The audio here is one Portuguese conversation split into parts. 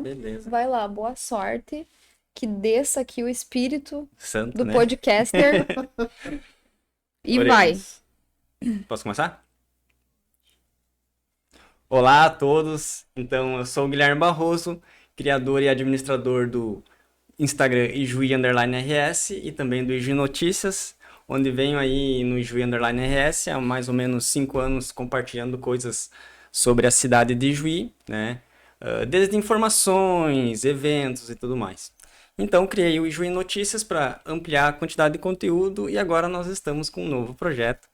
Então, Beleza. vai lá, boa sorte. Que desça aqui o espírito Santo, do né? podcaster. E Oremos. Posso começar? Olá a todos. Então, eu sou o Guilherme Barroso, criador e administrador do Instagram Ijuí_RS e também do Ijuí Notícias, onde venho aí no Ijuí_RS há mais ou menos 5 anos compartilhando coisas sobre a cidade de Ijuí, né? Desde informações, eventos e tudo mais. Então, criei o Ijuí Notícias para ampliar a quantidade de conteúdo e agora nós estamos com um novo projeto,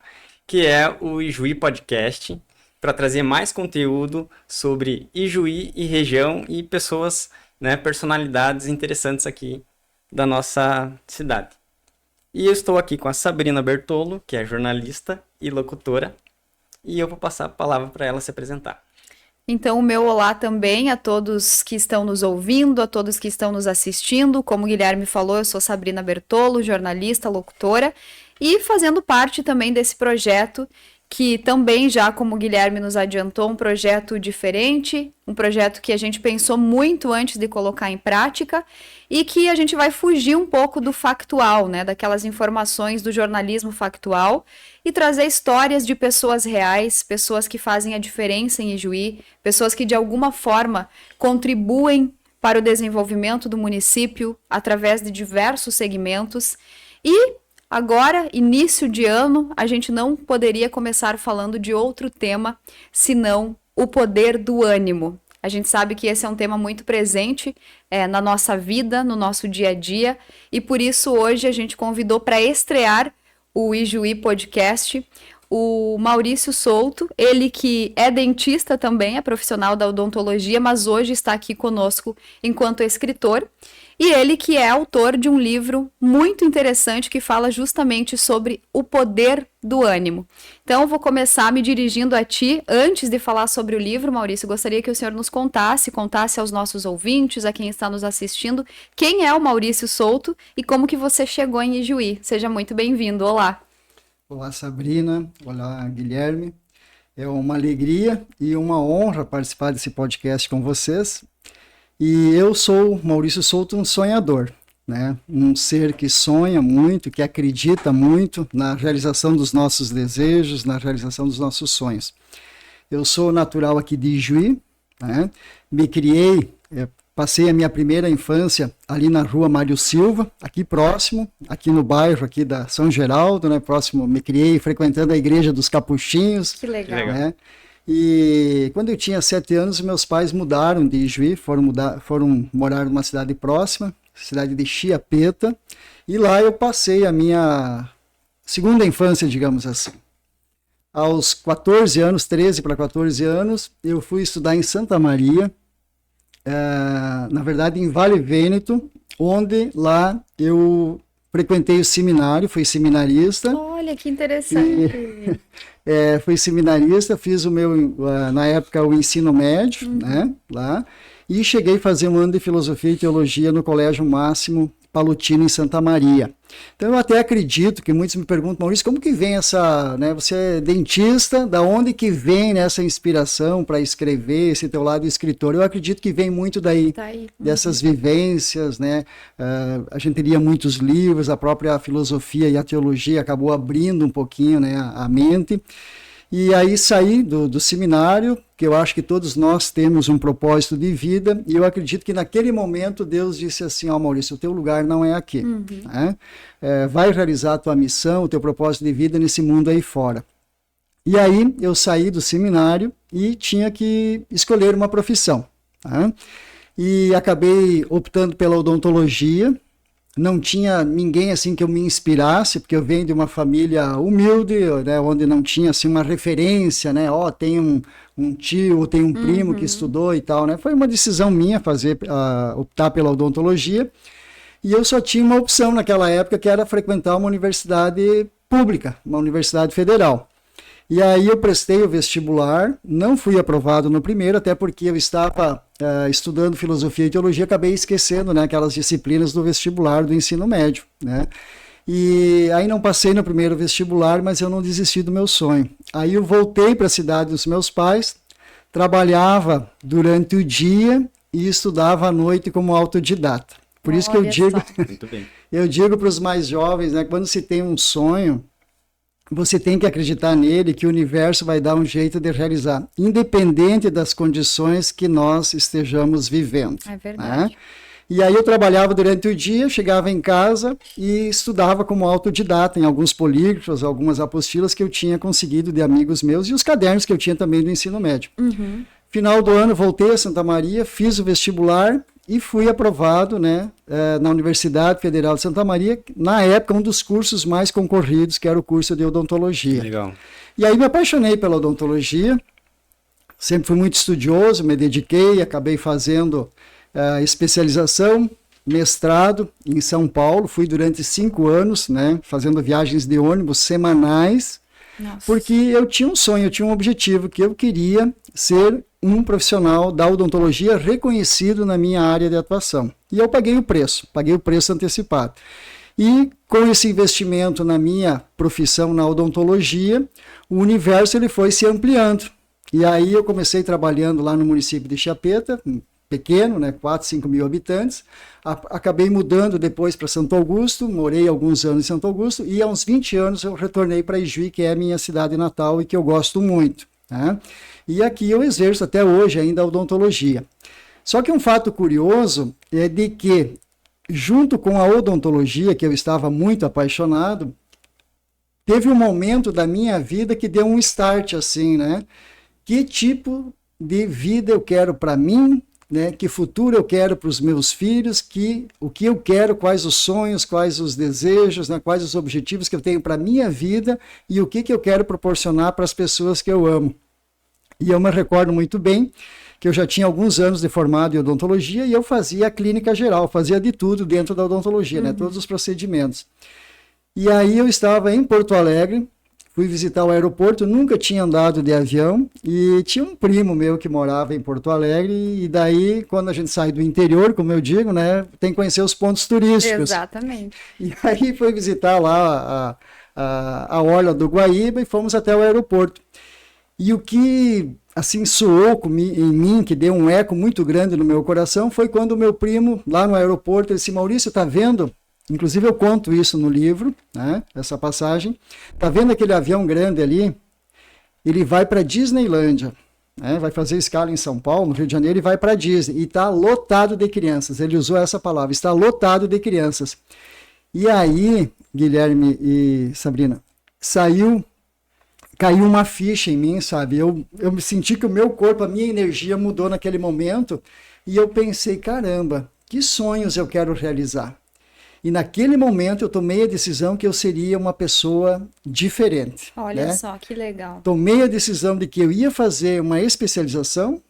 que é o Ijuí Podcast, para trazer mais conteúdo sobre Ijuí e região e pessoas, né, personalidades interessantes aqui da nossa cidade. E eu estou aqui com a Sabrina Bertolo, que é jornalista e locutora, e eu vou passar a palavra para ela se apresentar. Então, o meu olá também a todos que estão nos ouvindo, a todos que estão nos assistindo. Como o Guilherme falou, eu sou Sabrina Bertolo, jornalista, locutora, e fazendo parte também desse projeto, que também já, como o Guilherme nos adiantou, um projeto diferente, um projeto que a gente pensou muito antes de colocar em prática e que a gente vai fugir um pouco do factual, né, daquelas informações do jornalismo factual e trazer histórias de pessoas reais, pessoas que fazem a diferença em Ijuí, pessoas que de alguma forma contribuem para o desenvolvimento do município através de diversos segmentos. E agora, início de ano, a gente não poderia começar falando de outro tema, senão o poder do ânimo. A gente sabe que esse é um tema muito presente na nossa vida, no nosso dia a dia, e por isso hoje a gente convidou para estrear o Ijuí Podcast o Maurício Souto, ele que é dentista também, é profissional da odontologia, mas hoje está aqui conosco enquanto escritor. E ele que é autor de um livro muito interessante que fala justamente sobre o poder do ânimo. Então, eu vou começar me dirigindo a ti. Antes de falar sobre o livro, Maurício, gostaria que o senhor nos contasse aos nossos ouvintes, a quem está nos assistindo, quem é o Maurício Souto e como que você chegou em Ijuí. Seja muito bem-vindo. Olá. Olá, Sabrina. Olá, Guilherme. É uma alegria e uma honra participar desse podcast com vocês. E eu sou Maurício Souto, um sonhador, né? Um ser que sonha muito, que acredita muito na realização dos nossos desejos, na realização dos nossos sonhos. Eu sou natural aqui de Ijuí, né? Me criei, passei a minha primeira infância ali na rua Mário Silva, aqui próximo, aqui no bairro aqui da São Geraldo, né? Próximo, me criei frequentando a igreja dos Capuchinhos. Que legal. Né? E quando eu tinha 7 anos, meus pais mudaram de Ijuí, foram morar numa cidade próxima, cidade de Chiapeta, e lá eu passei a minha segunda infância, digamos assim. Aos 14 anos, 13 para 14 anos, eu fui estudar em Santa Maria, na verdade em Vale Vêneto, onde lá eu frequentei o seminário, fui seminarista. Olha, que interessante. Fui seminarista, fiz o meu, na época, o ensino médio, né, lá, e cheguei a fazer um ano de filosofia e teologia no Colégio Máximo Palutino, em Santa Maria. Então, eu até acredito que muitos me perguntam, Maurício, como que vem essa, né, você é dentista, da onde que vem essa inspiração para escrever, esse teu lado escritor? Eu acredito que vem muito daí, dessas vivências, né, a gente lia muitos livros, a própria filosofia e a teologia acabou abrindo um pouquinho, né, a mente. E aí saí do seminário, que eu acho que todos nós temos um propósito de vida, e eu acredito que naquele momento Deus disse assim, Maurício, o teu lugar não é aqui, né? Vai realizar a tua missão, o teu propósito de vida nesse mundo aí fora. E aí eu saí do seminário e tinha que escolher uma profissão, né? E acabei optando pela odontologia. Não tinha ninguém assim que eu me inspirasse, porque eu venho de uma família humilde, né, onde não tinha assim uma referência, né? Tem um tio, ou tem um primo que estudou e tal, né? Foi uma decisão minha optar pela odontologia. E eu só tinha uma opção naquela época, que era frequentar uma universidade pública, uma universidade federal. E aí eu prestei o vestibular, não fui aprovado no primeiro, até porque eu estava estudando filosofia e teologia, acabei esquecendo, né, aquelas disciplinas do vestibular do ensino médio, né? E aí não passei no primeiro vestibular, mas eu não desisti do meu sonho. Aí eu voltei para a cidade dos meus pais, trabalhava durante o dia e estudava à noite como autodidata. Por isso que eu digo, Muito bem. eu digo para os mais jovens, né, quando se tem um sonho, você tem que acreditar nele, que o universo vai dar um jeito de realizar, independente das condições que nós estejamos vivendo. É verdade. Né? E aí eu trabalhava durante o dia, chegava em casa e estudava como autodidata em alguns polígrafos, algumas apostilas que eu tinha conseguido de amigos meus e os cadernos que eu tinha também do ensino médio. Uhum. Final do ano voltei a Santa Maria, fiz o vestibular e fui aprovado, né, na Universidade Federal de Santa Maria, na época um dos cursos mais concorridos, que era o curso de odontologia. Legal. E aí me apaixonei pela odontologia, sempre fui muito estudioso, me dediquei, acabei fazendo especialização, mestrado em São Paulo, fui durante 5 anos, né, fazendo viagens de ônibus semanais, Nossa. porque eu tinha um sonho, eu tinha um objetivo, que eu queria ser um profissional da odontologia reconhecido na minha área de atuação. E eu paguei o preço antecipado. E com esse investimento na minha profissão na odontologia, o universo ele foi se ampliando. E aí eu comecei trabalhando lá no município de Chiapeta, pequeno, né, 4, 5 mil habitantes. Acabei mudando depois para Santo Augusto, morei alguns anos em Santo Augusto, e há uns 20 anos eu retornei para Ijuí, que é a minha cidade natal e que eu gosto muito. Né? E aqui eu exerço até hoje ainda a odontologia. Só que um fato curioso é de que, junto com a odontologia, que eu estava muito apaixonado, teve um momento da minha vida que deu um start assim, né? Que tipo de vida eu quero para mim? Né, que futuro eu quero para os meus filhos, o que eu quero, quais os sonhos, quais os desejos, né, quais os objetivos que eu tenho para a minha vida e o que eu quero proporcionar para as pessoas que eu amo. E eu me recordo muito bem que eu já tinha alguns anos de formado em odontologia e eu fazia a clínica geral, fazia de tudo dentro da odontologia, né, todos os procedimentos. E aí eu estava em Porto Alegre, fui visitar o aeroporto, nunca tinha andado de avião e tinha um primo meu que morava em Porto Alegre e daí, quando a gente sai do interior, como eu digo, né, tem que conhecer os pontos turísticos. Exatamente. E aí foi visitar lá a orla do Guaíba e fomos até o aeroporto. E o que, assim, soou em mim, que deu um eco muito grande no meu coração, foi quando o meu primo, lá no aeroporto, ele disse: Maurício, tá vendo? Inclusive eu conto isso no livro, né, essa passagem. Tá vendo aquele avião grande ali? Ele vai para Disneylândia, né, vai fazer escala em São Paulo, no Rio de Janeiro, e vai para Disney. E está lotado de crianças. Ele usou essa palavra, está lotado de crianças. E aí, Guilherme e Sabrina, caiu uma ficha em mim, sabe? Eu me senti que o meu corpo, a minha energia mudou naquele momento. E eu pensei, caramba, que sonhos eu quero realizar? E naquele momento eu tomei a decisão que eu seria uma pessoa diferente. Olha, né? Só, que legal. Tomei a decisão de que eu ia fazer uma especialização,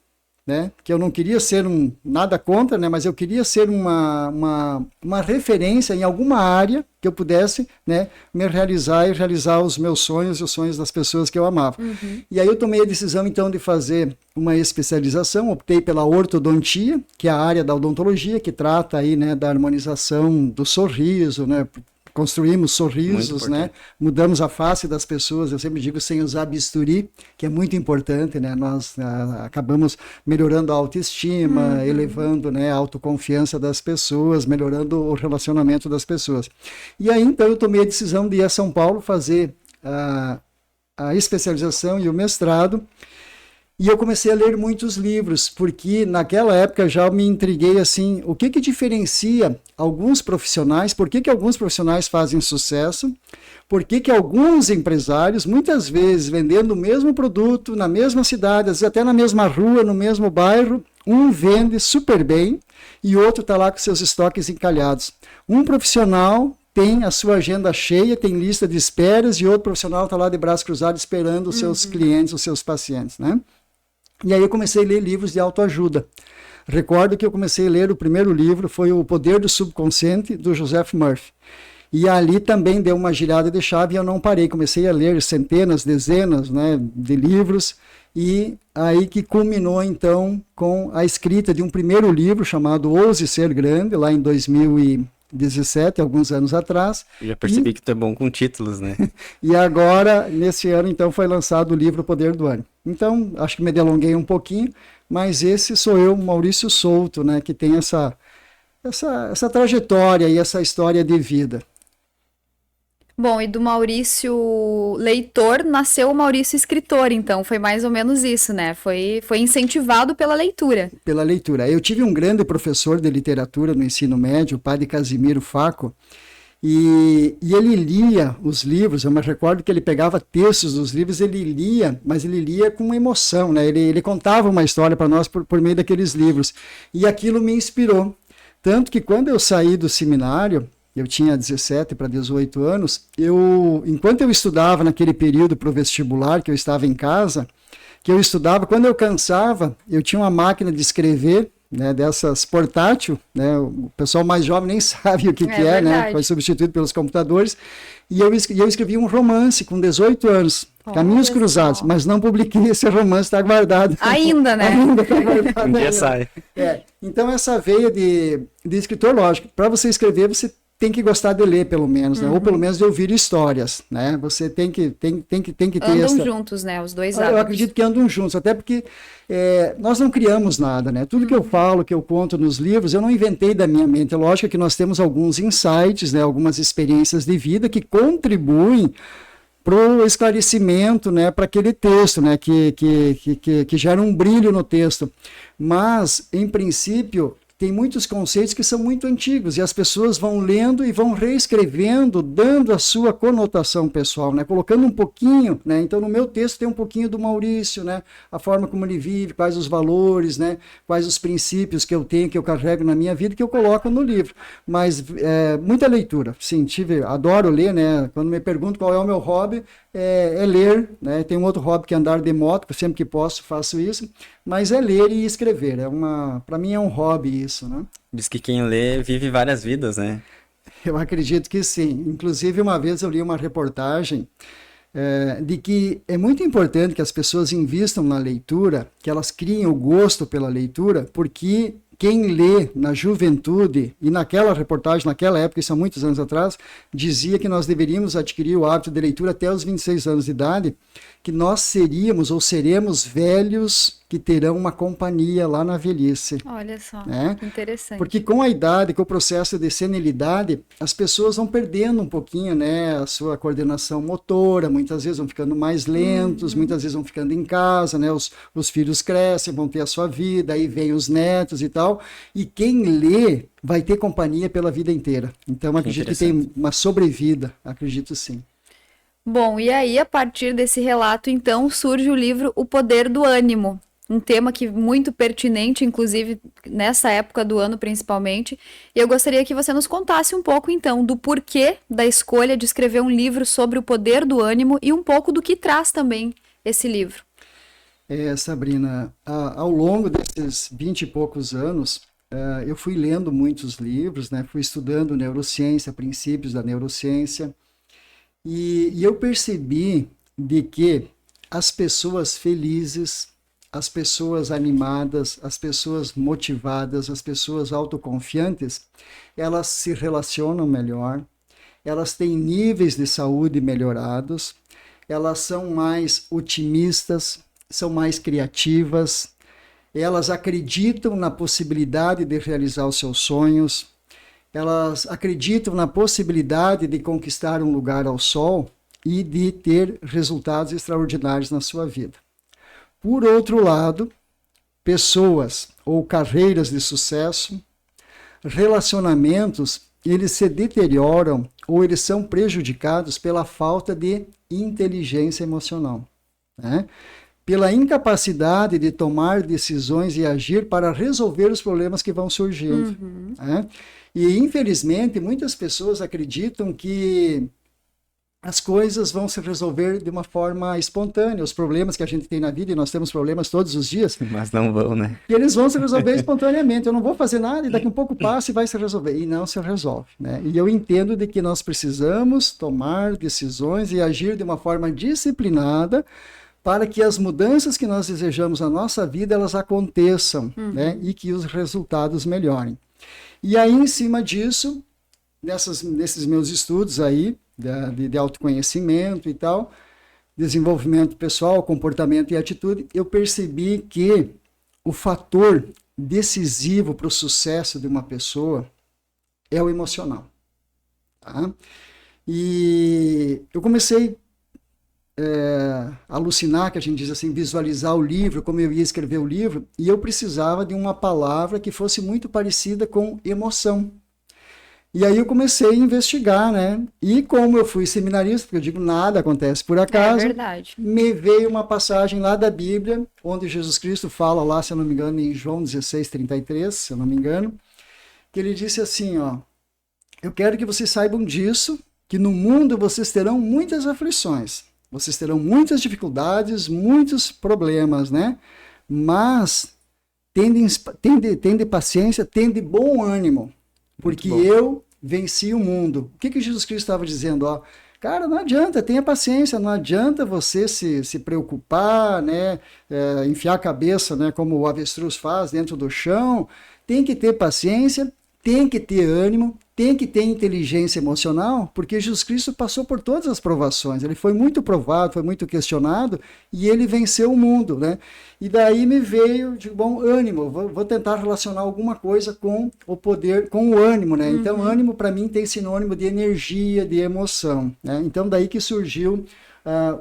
né? Que eu não queria ser nada contra, né? Mas eu queria ser uma referência em alguma área que eu pudesse, né, me realizar e realizar os meus sonhos e os sonhos das pessoas que eu amava. Uhum. E aí eu tomei a decisão, então, de fazer uma especialização, optei pela ortodontia, que é a área da odontologia, que trata aí, né, da harmonização do sorriso, né, construímos sorrisos, né? Mudamos a face das pessoas, eu sempre digo sem usar bisturi, que é muito importante, né? Nós acabamos melhorando a autoestima, elevando, né, a autoconfiança das pessoas, melhorando o relacionamento das pessoas. E aí, então, eu tomei a decisão de ir a São Paulo fazer a especialização e o mestrado. E eu comecei a ler muitos livros, porque naquela época já me intriguei assim, o que diferencia alguns profissionais, por que alguns profissionais fazem sucesso, por que alguns empresários, muitas vezes vendendo o mesmo produto, na mesma cidade, às vezes até na mesma rua, no mesmo bairro, um vende super bem e outro está lá com seus estoques encalhados. Um profissional tem a sua agenda cheia, tem lista de esperas e outro profissional está lá de braço cruzado esperando os seus clientes, os seus pacientes, né? E aí eu comecei a ler livros de autoajuda. Recordo que eu comecei a ler, o primeiro livro foi O Poder do Subconsciente, do Joseph Murphy. E ali também deu uma girada de chave e eu não parei. Comecei a ler centenas, dezenas, né, de livros. E aí que culminou, então, com a escrita de um primeiro livro chamado Ouse Ser Grande, lá em 2017, alguns anos atrás. Eu já percebi que tu é bom com títulos, né? E agora, nesse ano, então, foi lançado o livro O Poder do Ânimo. Então, acho que me delonguei um pouquinho, mas esse sou eu, Maurício Souto, né, que tem essa trajetória e essa história de vida. Bom, e do Maurício leitor nasceu o Maurício escritor, então foi mais ou menos isso, né? Foi incentivado pela leitura. Pela leitura. Eu tive um grande professor de literatura no ensino médio, o padre Casimiro Faco, e ele lia os livros. Eu me recordo que ele pegava textos dos livros, ele lia, mas ele lia com emoção, né? Ele contava uma história para nós por meio daqueles livros, e aquilo me inspirou. Tanto que quando eu saí do seminário, eu tinha 17 para 18 anos, enquanto eu estudava naquele período para o vestibular, que eu estava em casa, que eu estudava, quando eu cansava, eu tinha uma máquina de escrever, né, dessas portátil, né, o pessoal mais jovem nem sabe o que é, né, foi substituído pelos computadores, e eu escrevi um romance com 18 anos, Caminhos Cruzados, mas não publiquei esse romance, está guardado. Ainda, né? Ainda está guardado. Um dia sai. Então essa veia de escritor, lógico, para você escrever, você tem que gostar de ler, pelo menos, né? Ou pelo menos de ouvir histórias, né? Você tem que ter andam juntos, né? Os dois hábitos. Eu acredito que andam juntos, até porque nós não criamos nada, né? Tudo que eu falo, que eu conto nos livros, eu não inventei da minha mente. É lógico que nós temos alguns insights, né? Algumas experiências de vida que contribuem para o esclarecimento, né? Para aquele texto, né? Que gera um brilho no texto. Mas, em princípio, tem muitos conceitos que são muito antigos e as pessoas vão lendo e vão reescrevendo, dando a sua conotação pessoal, né? Colocando um pouquinho, né? Então, no meu texto tem um pouquinho do Maurício, né? A forma como ele vive, quais os valores, né? Quais os princípios que eu tenho, que eu carrego na minha vida, que eu coloco no livro. Mas muita leitura, sim, adoro ler, né? Quando me perguntam qual é o meu hobby, é ler, né? Tem um outro hobby que é andar de moto, que sempre que posso faço isso, mas é ler e escrever, para mim é um hobby isso, né? Diz que quem lê vive várias vidas, né? Eu acredito que sim. Inclusive, uma vez eu li uma reportagem de que é muito importante que as pessoas invistam na leitura, que elas criem o gosto pela leitura, porque quem lê na juventude, e naquela reportagem, naquela época, isso há muitos anos atrás, dizia que nós deveríamos adquirir o hábito de leitura até os 26 anos de idade, que nós seríamos ou seremos velhos que terão uma companhia lá na velhice. Olha só, né? Que interessante. Porque com a idade, com o processo de senilidade, as pessoas vão perdendo um pouquinho, né, a sua coordenação motora, muitas vezes vão ficando mais lentos, muitas vezes vão ficando em casa, né, os filhos crescem, vão ter a sua vida, aí vem os netos e tal, e quem lê vai ter companhia pela vida inteira. Então, acredito que tem uma sobrevida, acredito sim. Bom, e aí, a partir desse relato, então, surge o livro O Poder do Ânimo, um tema que muito pertinente, inclusive nessa época do ano principalmente, e eu gostaria que você nos contasse um pouco, então, do porquê da escolha de escrever um livro sobre o poder do ânimo e um pouco do que traz também esse livro. Sabrina, ao longo desses 20 e poucos anos, eu fui lendo muitos livros, né? Fui estudando neurociência, princípios da neurociência, e eu percebi de que as pessoas felizes, as pessoas animadas, as pessoas motivadas, as pessoas autoconfiantes, elas se relacionam melhor, elas têm níveis de saúde melhorados, elas são mais otimistas, são mais criativas, elas acreditam na possibilidade de realizar os seus sonhos, elas acreditam na possibilidade de conquistar um lugar ao sol e de ter resultados extraordinários na sua vida. Por outro lado, pessoas ou carreiras de sucesso, relacionamentos, eles se deterioram ou eles são prejudicados pela falta de inteligência emocional, né? Pela incapacidade de tomar decisões e agir para resolver os problemas que vão surgindo. Né? E, infelizmente, muitas pessoas acreditam que as coisas vão se resolver de uma forma espontânea. Os problemas que a gente tem na vida, e nós temos problemas todos os dias, mas não vão, né? E eles vão se resolver espontaneamente. Eu não vou fazer nada e daqui um pouco passa e vai se resolver. E não se resolve, né? E eu entendo de que nós precisamos tomar decisões e agir de uma forma disciplinada para que as mudanças que nós desejamos na nossa vida, elas aconteçam, né? E que os resultados melhorem. E aí, em cima disso, nesses meus estudos aí, de autoconhecimento e tal, desenvolvimento pessoal, comportamento e atitude, eu percebi que o fator decisivo para o sucesso de uma pessoa é o emocional. Tá? E eu comecei a alucinar, que a gente diz assim, visualizar o livro, como eu ia escrever o livro, e eu precisava de uma palavra que fosse muito parecida com emoção. E aí eu comecei a investigar, né? E como eu fui seminarista, porque eu digo, nada acontece por acaso, verdade. me veio uma passagem lá da Bíblia, onde Jesus Cristo fala lá, se eu não me engano, em João 16:33, se eu não me engano, que ele disse assim, ó, eu quero que vocês saibam disso, que no mundo vocês terão muitas aflições, vocês terão muitas dificuldades, muitos problemas, né? Mas tende paciência, tende bom ânimo, porque eu venci o mundo. O que Jesus Cristo estava dizendo? Ó, cara, não adianta, tenha paciência, não adianta você se preocupar, né? Enfiar a cabeça, né? Como o avestruz faz dentro do chão. Tem que ter paciência, tem que ter ânimo, tem que ter inteligência emocional, porque Jesus Cristo passou por todas as provações. Ele foi muito provado, foi muito questionado, e ele venceu o mundo, né? E daí me veio de bom ânimo, vou tentar relacionar alguma coisa com o poder, com o ânimo, né? Então, ânimo para mim tem sinônimo de energia, de emoção, né? Então, daí que surgiu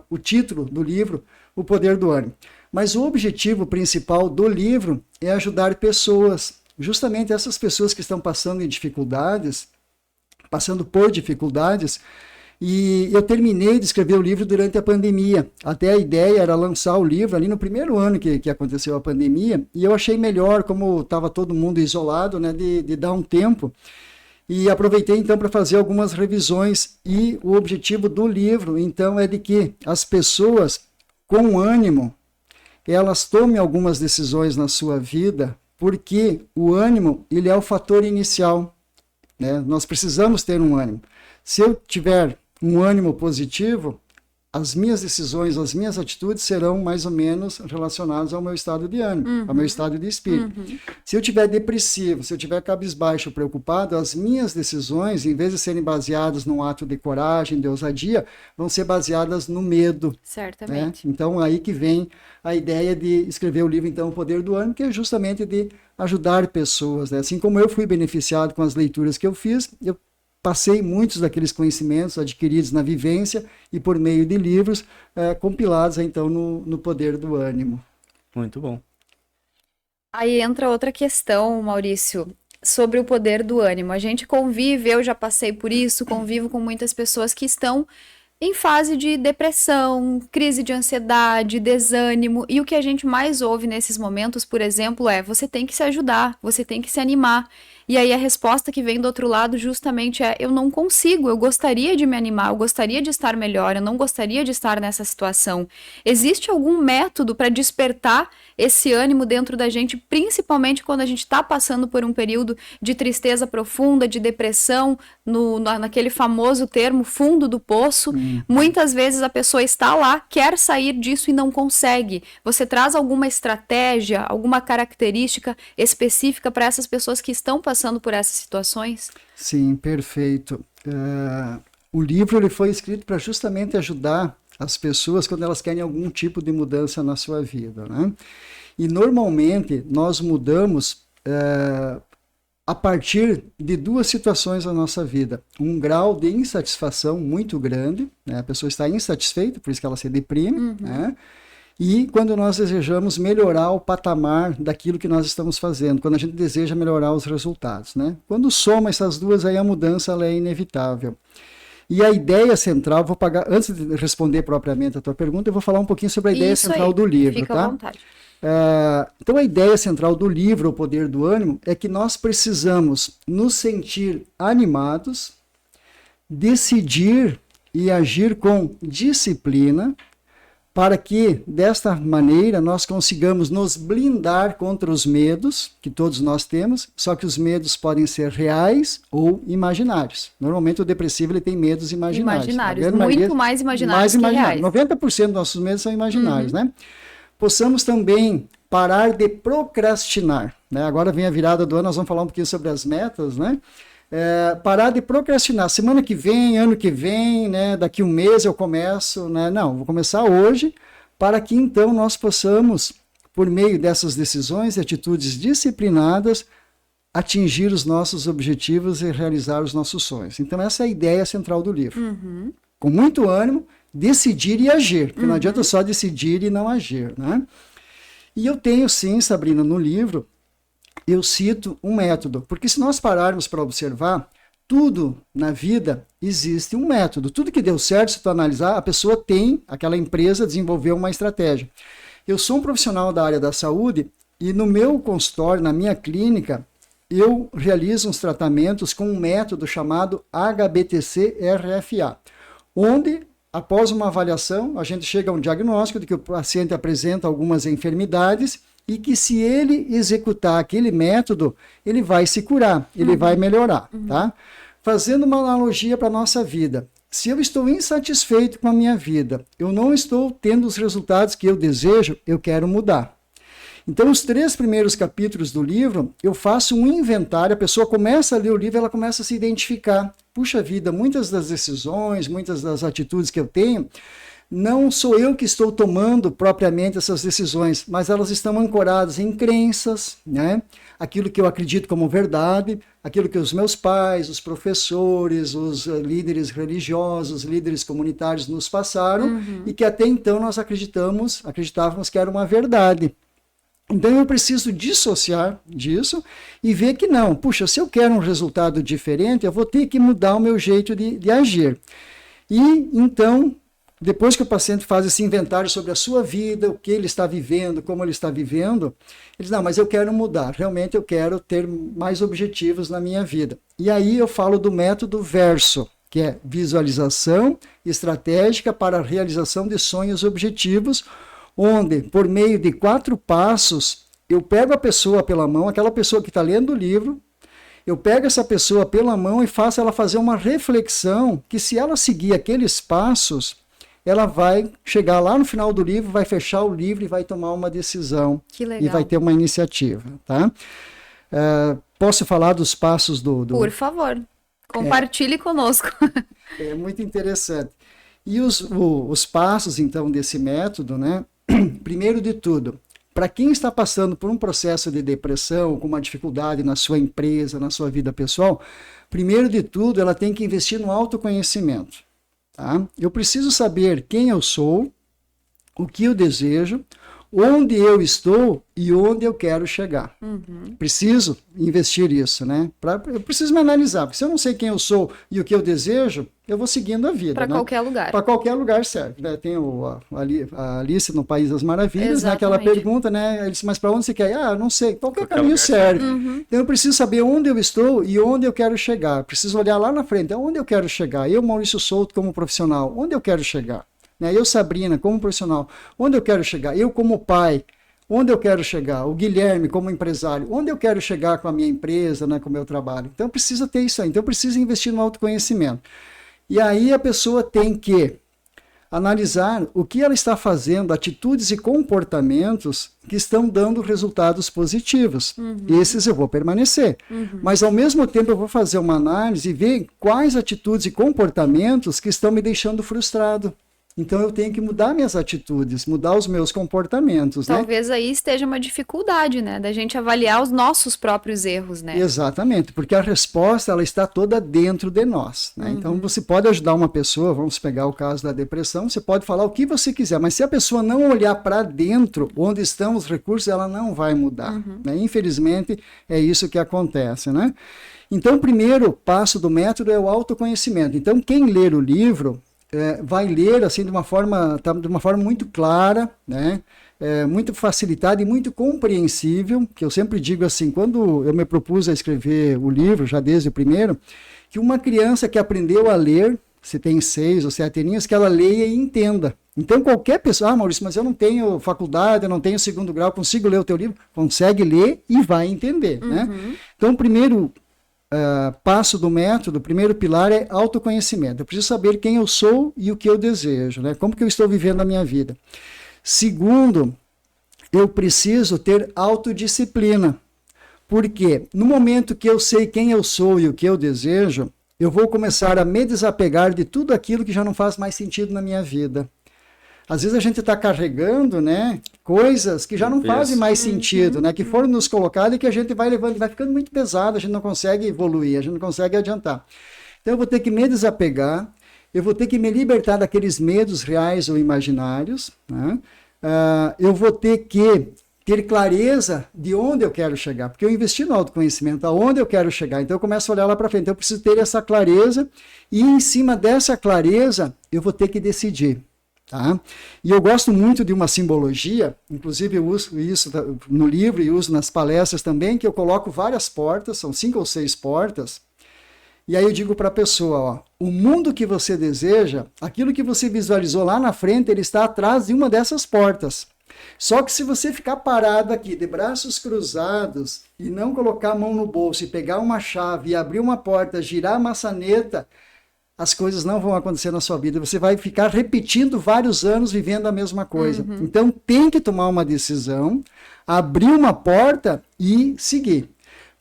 o título do livro, O Poder do Ânimo. Mas o objetivo principal do livro é ajudar pessoas, justamente essas pessoas que estão passando por dificuldades, e eu terminei de escrever o livro durante a pandemia. Até a ideia era lançar o livro ali no primeiro ano que aconteceu a pandemia, e eu achei melhor, como estava todo mundo isolado, né, de dar um tempo, e aproveitei então para fazer algumas revisões, e o objetivo do livro então é de que as pessoas com ânimo, elas tomem algumas decisões na sua vida, porque o ânimo, ele é o fator inicial, né? Nós precisamos ter um ânimo. Se eu tiver um ânimo positivo, as minhas decisões, as minhas atitudes serão mais ou menos relacionadas ao meu estado de ânimo, ao meu estado de espírito. Se eu tiver depressivo, se eu tiver cabisbaixo, preocupado, as minhas decisões, em vez de serem baseadas num ato de coragem, de ousadia, vão ser baseadas no medo. Certamente. Né? Então, aí que vem a ideia de escrever o livro, então, O Poder do Ânimo, que é justamente de ajudar pessoas. Né? Assim como eu fui beneficiado com as leituras que eu fiz, eu passei muitos daqueles conhecimentos adquiridos na vivência e por meio de livros compilados, então, no Poder do Ânimo. Muito bom. Aí entra outra questão, Maurício, sobre o poder do ânimo. A gente convive, eu já passei por isso, convivo com muitas pessoas que estão em fase de depressão, crise de ansiedade, desânimo, e o que a gente mais ouve nesses momentos, por exemplo, é: você tem que se ajudar, você tem que se animar. E aí a resposta que vem do outro lado justamente é: eu não consigo, eu gostaria de me animar, eu gostaria de estar melhor, eu não gostaria de estar nessa situação. Existe algum método para despertar esse ânimo dentro da gente, principalmente quando a gente está passando por um período de tristeza profunda, de depressão, naquele famoso termo fundo do poço? Muitas vezes a pessoa está lá, quer sair disso e não consegue. Você traz alguma estratégia, alguma característica específica para essas pessoas que estão passando por essas situações? Sim, perfeito. O livro ele foi escrito para justamente ajudar as pessoas quando elas querem algum tipo de mudança na sua vida, né? E normalmente nós mudamos a partir de duas situações na nossa vida. Um grau de insatisfação muito grande, né? A pessoa está insatisfeita, por isso que ela se deprime, né? E quando nós desejamos melhorar o patamar daquilo que nós estamos fazendo, quando a gente deseja melhorar os resultados, né? Quando soma essas duas, aí a mudança ela é inevitável. E a ideia central, antes de responder propriamente a tua pergunta, eu vou falar um pouquinho sobre a ideia central do livro. Fica tá? à vontade. Então a ideia central do livro, O Poder do Ânimo, é que nós precisamos nos sentir animados, decidir e agir com disciplina, para que, desta maneira, nós consigamos nos blindar contra os medos que todos nós temos, só que os medos podem ser reais ou imaginários. Normalmente o depressivo ele tem medos imaginários. Muito mais imaginários que reais. 90% dos nossos medos são imaginários, né? Possamos também parar de procrastinar, né? Agora vem a virada do ano, nós vamos falar um pouquinho sobre as metas, né? Parar de procrastinar, semana que vem, ano que vem, né, daqui um mês eu começo, né, não, vou começar hoje, para que então nós possamos por meio dessas decisões e atitudes disciplinadas, atingir os nossos objetivos e realizar os nossos sonhos. Então, essa é a ideia central do livro. Com muito ânimo, decidir e agir, porque não adianta só decidir e não agir, né? E eu tenho, sim, Sabrina, no livro, eu cito um método, porque se nós pararmos para observar, tudo na vida existe um método. Tudo que deu certo, se tu analisar, a pessoa tem, aquela empresa desenvolveu uma estratégia. Eu sou um profissional da área da saúde e no meu consultório, na minha clínica, eu realizo uns tratamentos com um método chamado HBTC-RFA, onde, após uma avaliação, a gente chega a um diagnóstico de que o paciente apresenta algumas enfermidades e que se ele executar aquele método, ele vai se curar, ele vai melhorar, tá? Fazendo uma analogia para a nossa vida, se eu estou insatisfeito com a minha vida, eu não estou tendo os resultados que eu desejo, eu quero mudar. Então, os 3 primeiros capítulos do livro, eu faço um inventário, a pessoa começa a ler o livro, ela começa a se identificar. Puxa vida, muitas das decisões, muitas das atitudes que eu tenho, não sou eu que estou tomando propriamente essas decisões, mas elas estão ancoradas em crenças, né? Aquilo que eu acredito como verdade, aquilo que os meus pais, os professores, os líderes religiosos, líderes comunitários nos passaram e que até então nós acreditávamos que era uma verdade. Então eu preciso dissociar disso e ver que não, puxa, se eu quero um resultado diferente, eu vou ter que mudar o meu jeito de agir. E então, depois que o paciente faz esse inventário sobre a sua vida, o que ele está vivendo, como ele está vivendo, ele diz, não, mas eu quero mudar, realmente eu quero ter mais objetivos na minha vida. E aí eu falo do método VERSO, que é visualização estratégica para a realização de sonhos e objetivos, onde, por meio de 4 passos, eu pego a pessoa pela mão, aquela pessoa que está lendo o livro, eu pego essa pessoa pela mão e faço ela fazer uma reflexão que se ela seguir aqueles passos, ela vai chegar lá no final do livro, vai fechar o livro e vai tomar uma decisão. Que legal. E vai ter uma iniciativa, tá? Posso falar dos passos do... Por favor, compartilhe conosco. É muito interessante. E os passos, então, desse método, né? Primeiro de tudo, para quem está passando por um processo de depressão, com uma dificuldade na sua empresa, na sua vida pessoal, primeiro de tudo, ela tem que investir no autoconhecimento. Tá? Eu preciso saber quem eu sou, o que eu desejo, onde eu estou e onde eu quero chegar. Preciso investir isso, né? Eu preciso me analisar, porque se eu não sei quem eu sou e o que eu desejo, eu vou seguindo a vida. Para né? qualquer lugar. Para qualquer lugar serve. Né? Tem a Alice no País das Maravilhas, né? Aquela pergunta, né? Ele disse, mas para onde você quer ir? Ah, não sei. Qualquer caminho serve. Então eu preciso saber onde eu estou e onde eu quero chegar. Preciso olhar lá na frente, onde eu quero chegar. Eu, Maurício Souto, como profissional, onde eu quero chegar? Né? Eu, Sabrina, como profissional, onde eu quero chegar? Eu, como pai, onde eu quero chegar? O Guilherme, como empresário, onde eu quero chegar com a minha empresa, né, com o meu trabalho? Então, precisa ter isso aí. Então, precisa investir no autoconhecimento. E aí, a pessoa tem que analisar o que ela está fazendo, atitudes e comportamentos que estão dando resultados positivos. Esses eu vou permanecer. Mas, ao mesmo tempo, eu vou fazer uma análise e ver quais atitudes e comportamentos que estão me deixando frustrado. Então eu tenho que mudar minhas atitudes, mudar os meus comportamentos. Talvez aí esteja uma dificuldade, né? Da gente avaliar os nossos próprios erros, né? Exatamente, porque a resposta ela está toda dentro de nós. Né? Então você pode ajudar uma pessoa, vamos pegar o caso da depressão, você pode falar o que você quiser, mas se a pessoa não olhar para dentro, onde estão os recursos, ela não vai mudar. Né? Infelizmente é isso que acontece, né? Então o primeiro passo do método é o autoconhecimento. Então quem ler o livro vai ler assim de uma forma muito clara, né? Muito facilitada e muito compreensível, que eu sempre digo assim, quando eu me propus a escrever o livro, já desde o primeiro, que uma criança que aprendeu a ler, se tem 6 ou 7 aninhos, que ela leia e entenda. Então qualquer pessoa, Maurício, mas eu não tenho faculdade, eu não tenho 2º grau, consigo ler o teu livro? Consegue ler e vai entender, né? Então o primeiro passo do método, o primeiro pilar é autoconhecimento. Eu preciso saber quem eu sou e o que eu desejo, né? Como que eu estou vivendo a minha vida. Segundo, eu preciso ter autodisciplina. Porque no momento que eu sei quem eu sou e o que eu desejo, eu vou começar a me desapegar de tudo aquilo que já não faz mais sentido na minha vida. Às vezes a gente está carregando, né, coisas que já não fazem mais sentido, né, que foram nos colocadas e que a gente vai levando, vai ficando muito pesado, a gente não consegue evoluir, a gente não consegue adiantar. Então eu vou ter que me desapegar, eu vou ter que me libertar daqueles medos reais ou imaginários, né? Eu vou ter que ter clareza de onde eu quero chegar, porque eu investi no autoconhecimento, aonde eu quero chegar, então eu começo a olhar lá para frente, então eu preciso ter essa clareza, e em cima dessa clareza eu vou ter que decidir. Tá? E eu gosto muito de uma simbologia, inclusive eu uso isso no livro e uso nas palestras também, que eu coloco várias portas, são 5 ou 6 portas, e aí eu digo para a pessoa, ó, o mundo que você deseja, aquilo que você visualizou lá na frente, ele está atrás de uma dessas portas. Só que se você ficar parado aqui, de braços cruzados, e não colocar a mão no bolso, e pegar uma chave, e abrir uma porta, girar a maçaneta, as coisas não vão acontecer na sua vida. Você vai ficar repetindo vários anos vivendo a mesma coisa. Então tem que tomar uma decisão, abrir uma porta e seguir.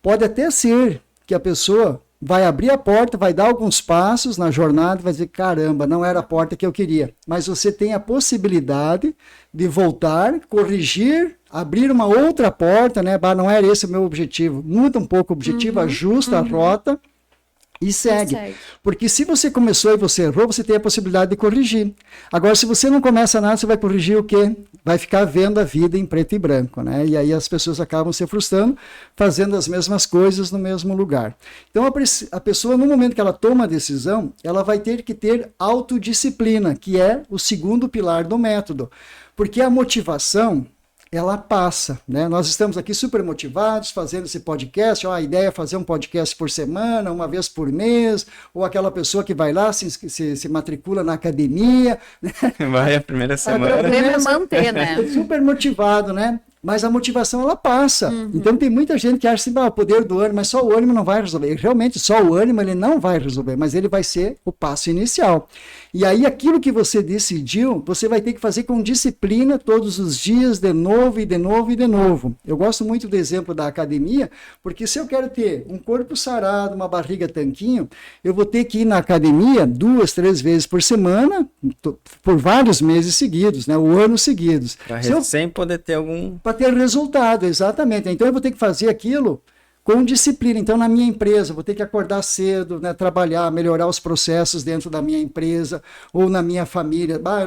Pode até ser que a pessoa vai abrir a porta, vai dar alguns passos na jornada, vai dizer, caramba, não era a porta que eu queria. Mas você tem a possibilidade de voltar, corrigir, abrir uma outra porta, né? Bah, não era esse o meu objetivo. Muda um pouco o objetivo, ajusta a rota e segue. Porque se você começou e você errou, você tem a possibilidade de corrigir. Agora, se você não começa nada, você vai corrigir o quê? Vai ficar vendo a vida em preto e branco, né? E aí as pessoas acabam se frustrando, fazendo as mesmas coisas no mesmo lugar. Então, a pessoa, no momento que ela toma a decisão, ela vai ter que ter autodisciplina, que é o segundo pilar do método. Porque a motivação, ela passa, né? Nós estamos aqui super motivados, fazendo esse podcast, ó, a ideia é fazer um podcast por semana, uma vez por mês, ou aquela pessoa que vai lá, se matricula na academia. Né? Vai a primeira semana. O problema é manter, né? Super motivado, né? Mas a motivação, ela passa. Então, tem muita gente que acha assim, o poder do ânimo, mas só o ânimo não vai resolver. E, realmente, só o ânimo, ele não vai resolver, mas ele vai ser o passo inicial. E aí, aquilo que você decidiu, você vai ter que fazer com disciplina todos os dias, de novo, e de novo, e de novo. Eu gosto muito do exemplo da academia, porque se eu quero ter um corpo sarado, uma barriga tanquinho, eu vou ter que ir na academia 2, 3 vezes por semana, por vários meses seguidos, né? O ano seguidos. Sem poder ter algum... Para ter resultado, exatamente. Então eu vou ter que fazer aquilo com disciplina. Então, na minha empresa, eu vou ter que acordar cedo, né, trabalhar, melhorar os processos dentro da minha empresa, ou na minha família. Eu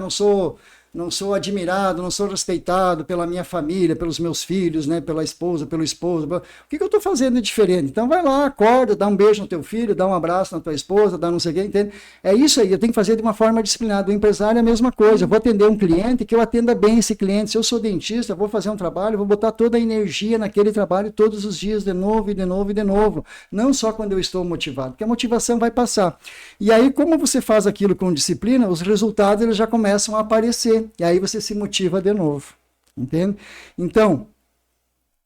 não sou admirado, não sou respeitado pela minha família, pelos meus filhos, né, pela esposa, pelo esposo. O que eu estou fazendo de diferente? Então vai lá, acorda, dá um beijo no teu filho, dá um abraço na tua esposa, dá não sei o quê, entende? É isso aí, eu tenho que fazer de uma forma disciplinada. O empresário é a mesma coisa, eu vou atender um cliente, que eu atenda bem esse cliente. Se eu sou dentista, eu vou fazer um trabalho, vou botar toda a energia naquele trabalho todos os dias, de novo, e de novo, e de novo. Não só quando eu estou motivado, porque a motivação vai passar. E aí, como você faz aquilo com disciplina, os resultados eles já começam a aparecer. E aí você se motiva de novo, entende? Então,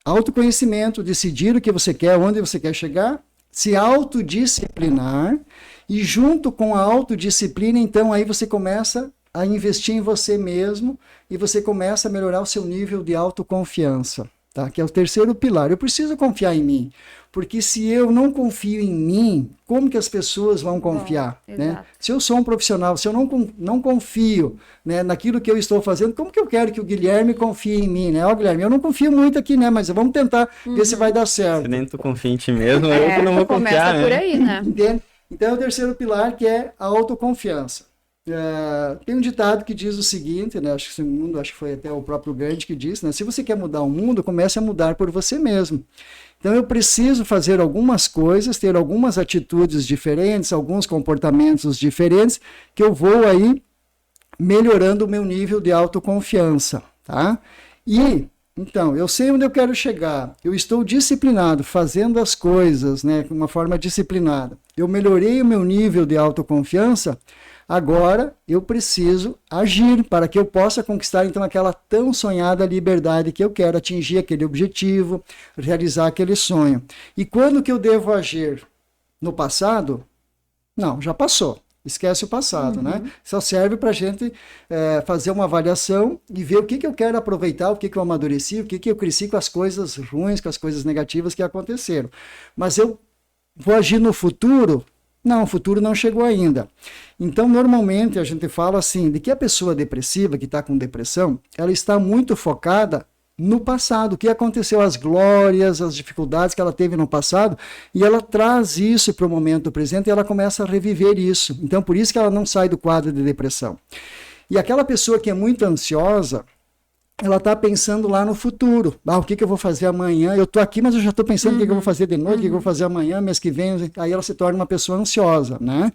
autoconhecimento, decidir o que você quer, onde você quer chegar, se autodisciplinar, e junto com a autodisciplina, então aí você começa a investir em você mesmo e você começa a melhorar o seu nível de autoconfiança, tá? Que é o terceiro pilar. Eu preciso confiar em mim, porque se eu não confio em mim, como que as pessoas vão confiar? Né? Se eu sou um profissional, se eu não confio, né, naquilo que eu estou fazendo, como que eu quero que o Guilherme confie em mim? Né? Ó, Guilherme, eu não confio muito aqui, né? Mas vamos tentar ver se vai dar certo. Se nem tu confia em ti mesmo, eu que não vou confiar, começa por aí, né? Entende? Então é o terceiro pilar, que é a autoconfiança. Tem um ditado que diz o seguinte, né? Acho que foi até o próprio Gandhi que disse, né? Se você quer mudar o mundo, comece a mudar por você mesmo. Então eu preciso fazer algumas coisas, ter algumas atitudes diferentes, alguns comportamentos diferentes, que eu vou aí melhorando o meu nível de autoconfiança, tá? E, então, eu sei onde eu quero chegar, eu estou disciplinado, fazendo as coisas, né, de uma forma disciplinada. Eu melhorei o meu nível de autoconfiança. Agora eu preciso agir para que eu possa conquistar então aquela tão sonhada liberdade que eu quero, atingir aquele objetivo, realizar aquele sonho. E quando que eu devo agir? No passado? Não, já passou. Esquece o passado, né? Só serve para a gente fazer uma avaliação e ver o que eu quero aproveitar, o que eu amadureci, o que eu cresci com as coisas ruins, com as coisas negativas que aconteceram. Mas eu vou agir no futuro? Não, o futuro não chegou ainda. Então, normalmente, a gente fala assim, de que a pessoa depressiva, que está com depressão, ela está muito focada no passado, o que aconteceu, as glórias, as dificuldades que ela teve no passado, e ela traz isso para o momento presente e ela começa a reviver isso. Então, por isso que ela não sai do quadro de depressão. E aquela pessoa que é muito ansiosa, ela está pensando lá no futuro. O que eu vou fazer amanhã? Eu estou aqui, mas eu já estou pensando o que eu vou fazer de noite, o que eu vou fazer amanhã, mês que vem. Aí ela se torna uma pessoa ansiosa, né?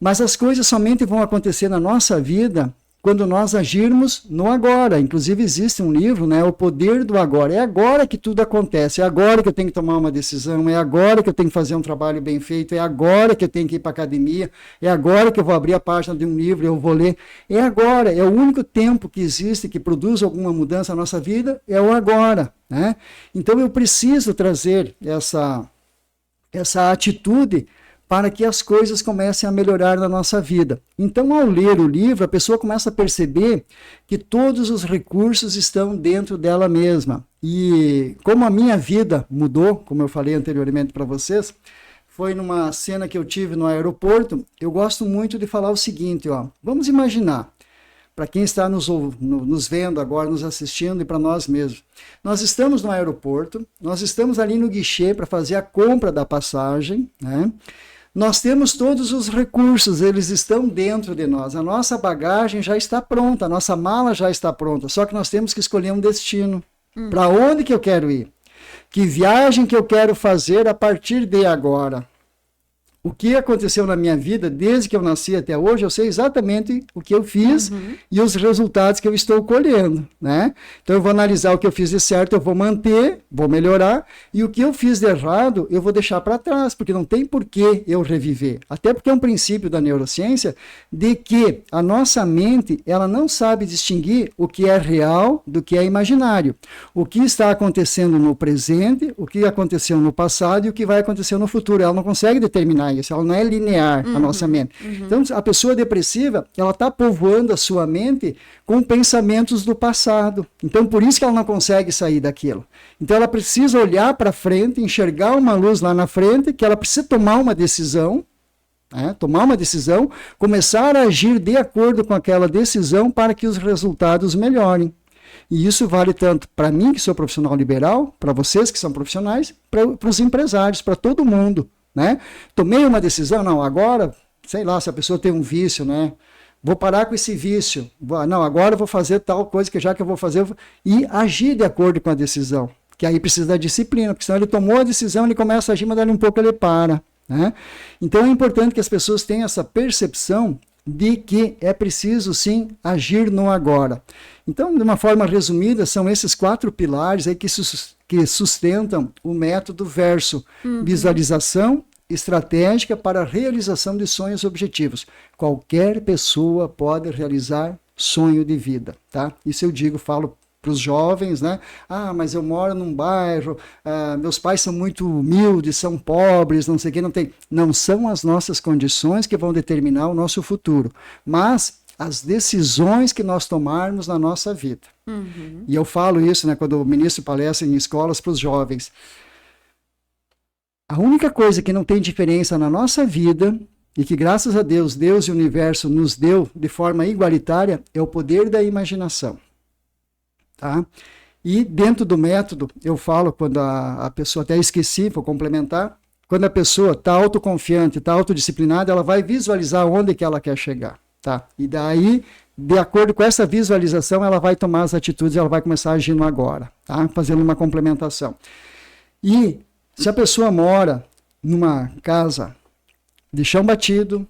Mas as coisas somente vão acontecer na nossa vida quando nós agirmos no agora. Inclusive existe um livro, né, O Poder do Agora. É agora que tudo acontece, é agora que eu tenho que tomar uma decisão, é agora que eu tenho que fazer um trabalho bem feito, é agora que eu tenho que ir para a academia, é agora que eu vou abrir a página de um livro, eu vou ler. É agora, é o único tempo que existe que produz alguma mudança na nossa vida, é o agora, né? Então eu preciso trazer essa atitude para que as coisas comecem a melhorar na nossa vida. Então, ao ler o livro, a pessoa começa a perceber que todos os recursos estão dentro dela mesma. E como a minha vida mudou, como eu falei anteriormente para vocês, foi numa cena que eu tive no aeroporto, eu gosto muito de falar o seguinte, ó, vamos imaginar, para quem está nos vendo agora, nos assistindo e para nós mesmos. Nós estamos no aeroporto, nós estamos ali no guichê para fazer a compra da passagem, né? Nós temos todos os recursos, eles estão dentro de nós. A nossa bagagem já está pronta, a nossa mala já está pronta, só que nós temos que escolher um destino. Para onde que eu quero ir? Que viagem que eu quero fazer a partir de agora? O que aconteceu na minha vida, desde que eu nasci até hoje, eu sei exatamente o que eu fiz e os resultados que eu estou colhendo, né? Então eu vou analisar o que eu fiz de certo, eu vou manter, vou melhorar, e o que eu fiz de errado, eu vou deixar para trás, porque não tem por que eu reviver. Até porque é um princípio da neurociência de que a nossa mente, ela não sabe distinguir o que é real do que é imaginário. O que está acontecendo no presente, o que aconteceu no passado e o que vai acontecer no futuro. Ela não consegue determinar isso, ela não é linear, a nossa mente. Então, a pessoa depressiva, ela está povoando a sua mente com pensamentos do passado. Então, por isso que ela não consegue sair daquilo. Então, ela precisa olhar para frente, enxergar uma luz lá na frente, que ela precisa tomar uma decisão, né? Tomar uma decisão, começar a agir de acordo com aquela decisão para que os resultados melhorem. E isso vale tanto para mim, que sou profissional liberal, para vocês que são profissionais, para os empresários, para todo mundo. Né? Tomei uma decisão, não, agora, sei lá, se a pessoa tem um vício, né? Vou parar com esse vício, não, agora eu vou fazer tal coisa que já que eu vou fazer, e agir de acordo com a decisão, que aí precisa da disciplina, porque senão ele tomou a decisão, ele começa a agir, mas dali um pouco ele para, né? Então é importante que as pessoas tenham essa percepção de que é preciso sim agir no agora. Então, de uma forma resumida, são esses 4 pilares aí que sustentam o método Verso. Visualização estratégica para a realização de sonhos e objetivos. Qualquer pessoa pode realizar sonho de vida, tá? Isso eu digo, falo para os jovens, né? Mas eu moro num bairro, meus pais são muito humildes, são pobres, não sei o que, não tem. Não são as nossas condições que vão determinar o nosso futuro, mas as decisões que nós tomarmos na nossa vida. E eu falo isso, né, quando eu ministro palestra em escolas para os jovens. A única coisa que não tem diferença na nossa vida, e que graças a Deus, Deus e o universo nos deu de forma igualitária, é o poder da imaginação. Tá? E dentro do método, eu falo, quando a pessoa, até esqueci, vou complementar, quando a pessoa está autoconfiante, está autodisciplinada, ela vai visualizar onde que ela quer chegar. Tá? E daí, de acordo com essa visualização, ela vai tomar as atitudes, ela vai começar a agir no agora, tá? Fazendo uma complementação. E se a pessoa mora numa casa de chão batido,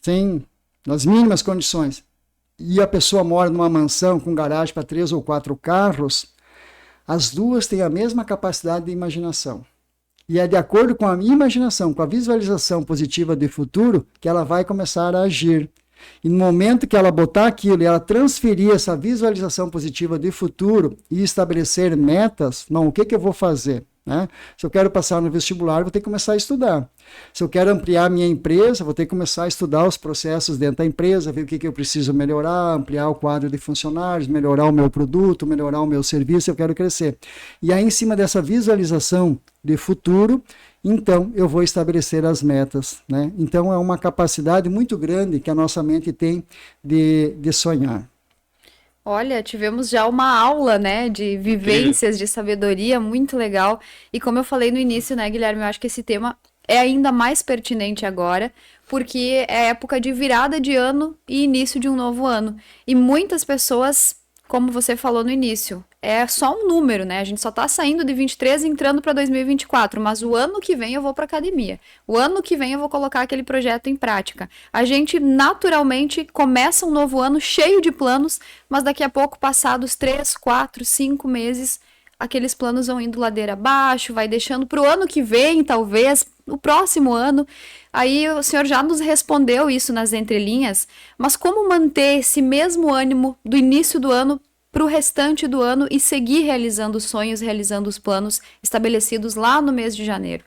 sem nas mínimas condições, e a pessoa mora numa mansão com garagem para 3 ou 4 carros, as duas têm a mesma capacidade de imaginação. E é de acordo com a imaginação, com a visualização positiva de futuro, que ela vai começar a agir. E no momento que ela botar aquilo e ela transferir essa visualização positiva de futuro e estabelecer metas, não, o que eu vou fazer? Né? Se eu quero passar no vestibular, vou ter que começar a estudar. Se eu quero ampliar minha empresa, vou ter que começar a estudar os processos dentro da empresa, ver o que eu preciso melhorar, ampliar o quadro de funcionários, melhorar o meu produto, melhorar o meu serviço, eu quero crescer. E aí, em cima dessa visualização de futuro, então eu vou estabelecer as metas, né? Então é uma capacidade muito grande que a nossa mente tem de sonhar. Olha, tivemos já uma aula, né, de vivências, de sabedoria, muito legal. E como eu falei no início, né, Guilherme, eu acho que esse tema é ainda mais pertinente agora, porque é época de virada de ano e início de um novo ano. E muitas pessoas, como você falou no início, é só um número, né? A gente só tá saindo de 23 e entrando para 2024, mas o ano que vem eu vou para academia. O ano que vem eu vou colocar aquele projeto em prática. A gente naturalmente começa um novo ano cheio de planos, mas daqui a pouco, passados 3, 4, 5 meses, aqueles planos vão indo ladeira abaixo, vai deixando para o ano que vem, talvez, o próximo ano. Aí o senhor já nos respondeu isso nas entrelinhas, mas como manter esse mesmo ânimo do início do ano para o restante do ano e seguir realizando os sonhos, realizando os planos estabelecidos lá no mês de janeiro?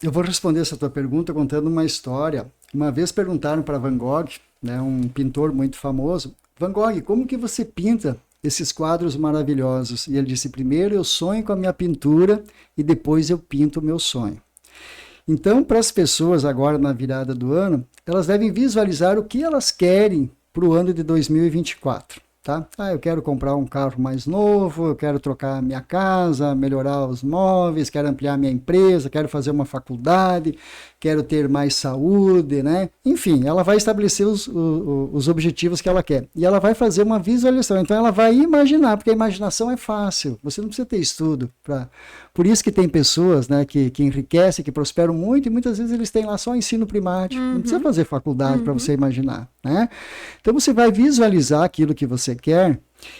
Eu vou responder essa tua pergunta contando uma história. Uma vez perguntaram para Van Gogh, né, um pintor muito famoso, Van Gogh, como que você pinta esses quadros maravilhosos? E ele disse, primeiro eu sonho com a minha pintura e depois eu pinto o meu sonho. Então, para as pessoas agora na virada do ano, elas devem visualizar o que elas querem para o ano de 2024. Tá? Eu quero comprar um carro mais novo, eu quero trocar minha casa, melhorar os móveis, quero ampliar minha empresa, quero fazer uma faculdade, quero ter mais saúde, né? Enfim, ela vai estabelecer os objetivos que ela quer. E ela vai fazer uma visualização. Então, ela vai imaginar, porque a imaginação é fácil. Você não precisa ter estudo. Por isso que tem pessoas, né, que enriquecem, que prosperam muito, e muitas vezes eles têm lá só ensino primário. Não precisa fazer faculdade para você imaginar, né? Então, você vai visualizar aquilo que você quer,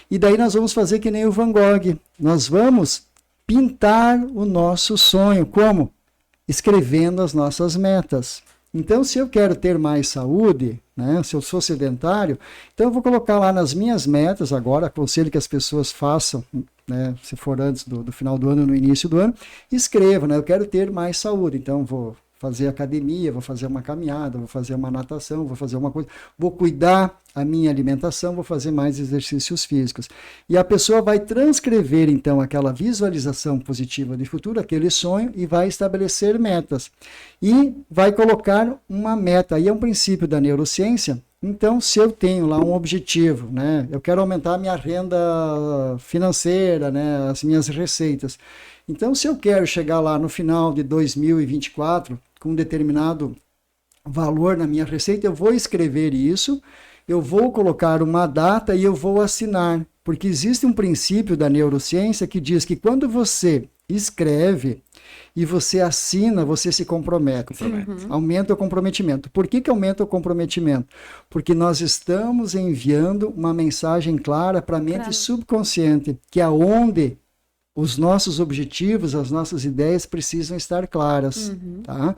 e daí nós vamos fazer que nem o Van Gogh. Nós vamos pintar o nosso sonho. Como? Escrevendo as nossas metas. Então, se eu quero ter mais saúde, né, se eu sou sedentário, então eu vou colocar lá nas minhas metas agora, aconselho que as pessoas façam, né, se for antes do final do ano, no início do ano, escreva, né, eu quero ter mais saúde, então vou fazer academia, vou fazer uma caminhada, vou fazer uma natação, vou fazer uma coisa, vou cuidar a minha alimentação, vou fazer mais exercícios físicos. E a pessoa vai transcrever, então, aquela visualização positiva de futuro, aquele sonho, e vai estabelecer metas. E vai colocar uma meta. Aí é um princípio da neurociência. Então, se eu tenho lá um objetivo, né, eu quero aumentar a minha renda financeira, né, as minhas receitas. Então, se eu quero chegar lá no final de 2024 com um determinado valor na minha receita, eu vou escrever isso, eu vou colocar uma data e eu vou assinar. Porque existe um princípio da neurociência que diz que quando você escreve e você assina, você se compromete. Aumenta o comprometimento. Por que aumenta o comprometimento? Porque nós estamos enviando uma mensagem clara para a mente subconsciente, que é onde os nossos objetivos, as nossas ideias precisam estar claras. Tá?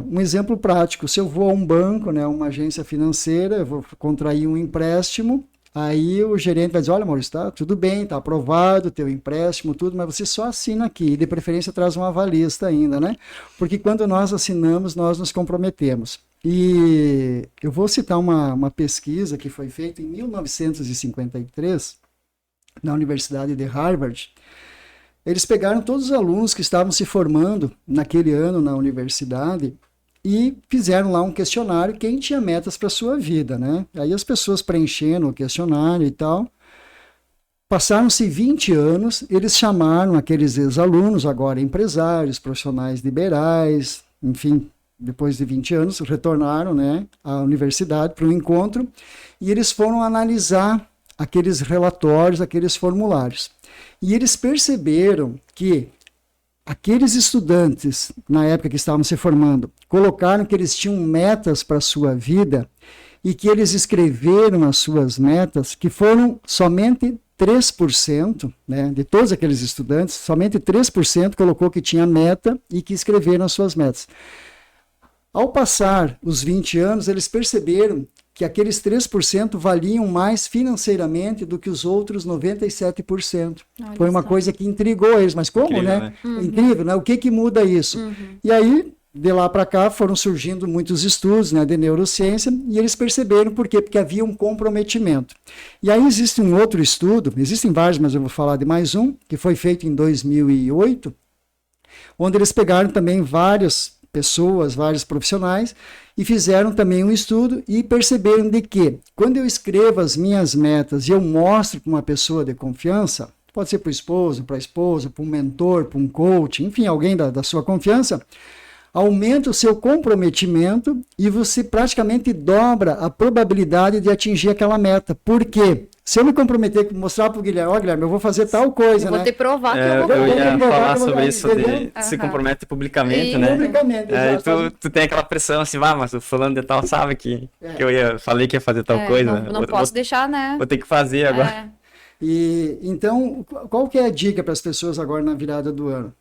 Um exemplo prático, se eu vou a um banco, né, uma agência financeira, eu vou contrair um empréstimo, aí o gerente vai dizer, olha, Maurício, tá tudo bem, tá aprovado o teu empréstimo, tudo, mas você só assina aqui, e de preferência traz uma avalista ainda, né? Porque quando nós assinamos, nós nos comprometemos. E eu vou citar uma pesquisa que foi feita em 1953, na Universidade de Harvard. Eles pegaram todos os alunos que estavam se formando naquele ano na universidade e fizeram lá um questionário, quem tinha metas para a sua vida, né? Aí as pessoas preenchendo o questionário e tal. Passaram-se 20 anos, eles chamaram aqueles ex-alunos, agora empresários, profissionais liberais, enfim, depois de 20 anos, retornaram, né, à universidade para um encontro e eles foram analisar aqueles relatórios, aqueles formulários. E eles perceberam que aqueles estudantes, na época que estavam se formando, colocaram que eles tinham metas para a sua vida e que eles escreveram as suas metas, que foram somente 3%, né, de todos aqueles estudantes, somente 3% colocou que tinha meta e que escreveram as suas metas. Ao passar os 20 anos, eles perceberam que aqueles 3% valiam mais financeiramente do que os outros 97%. Olha, foi uma coisa que intrigou eles, mas como, incrível, né? Incrível, né? O que muda isso? E aí, de lá para cá, foram surgindo muitos estudos, né, de neurociência, e eles perceberam por quê? Porque havia um comprometimento. E aí existe um outro estudo, existem vários, mas eu vou falar de mais um, que foi feito em 2008, onde eles pegaram também várias pessoas, vários profissionais, e fizeram também um estudo e perceberam de que, quando eu escrevo as minhas metas e eu mostro para uma pessoa de confiança, pode ser para o esposo, para a esposa, para um mentor, para um coach, enfim, alguém da sua confiança, aumenta o seu comprometimento e você praticamente dobra a probabilidade de atingir aquela meta. Por quê? Se eu me comprometer com mostrar para o Guilherme, ó, Guilherme, eu vou fazer tal coisa, Eu vou né? te provar que eu vou Eu ia provar falar que eu vou sobre dar, isso, entendeu? se compromete publicamente, E né? Publicamente, É, exato. tu tem aquela pressão assim, mas o fulano de tal sabe que falei que ia fazer tal coisa. Não posso deixar, né? Vou ter que fazer agora. É. E então, qual que é a dica para as pessoas agora na virada do ano?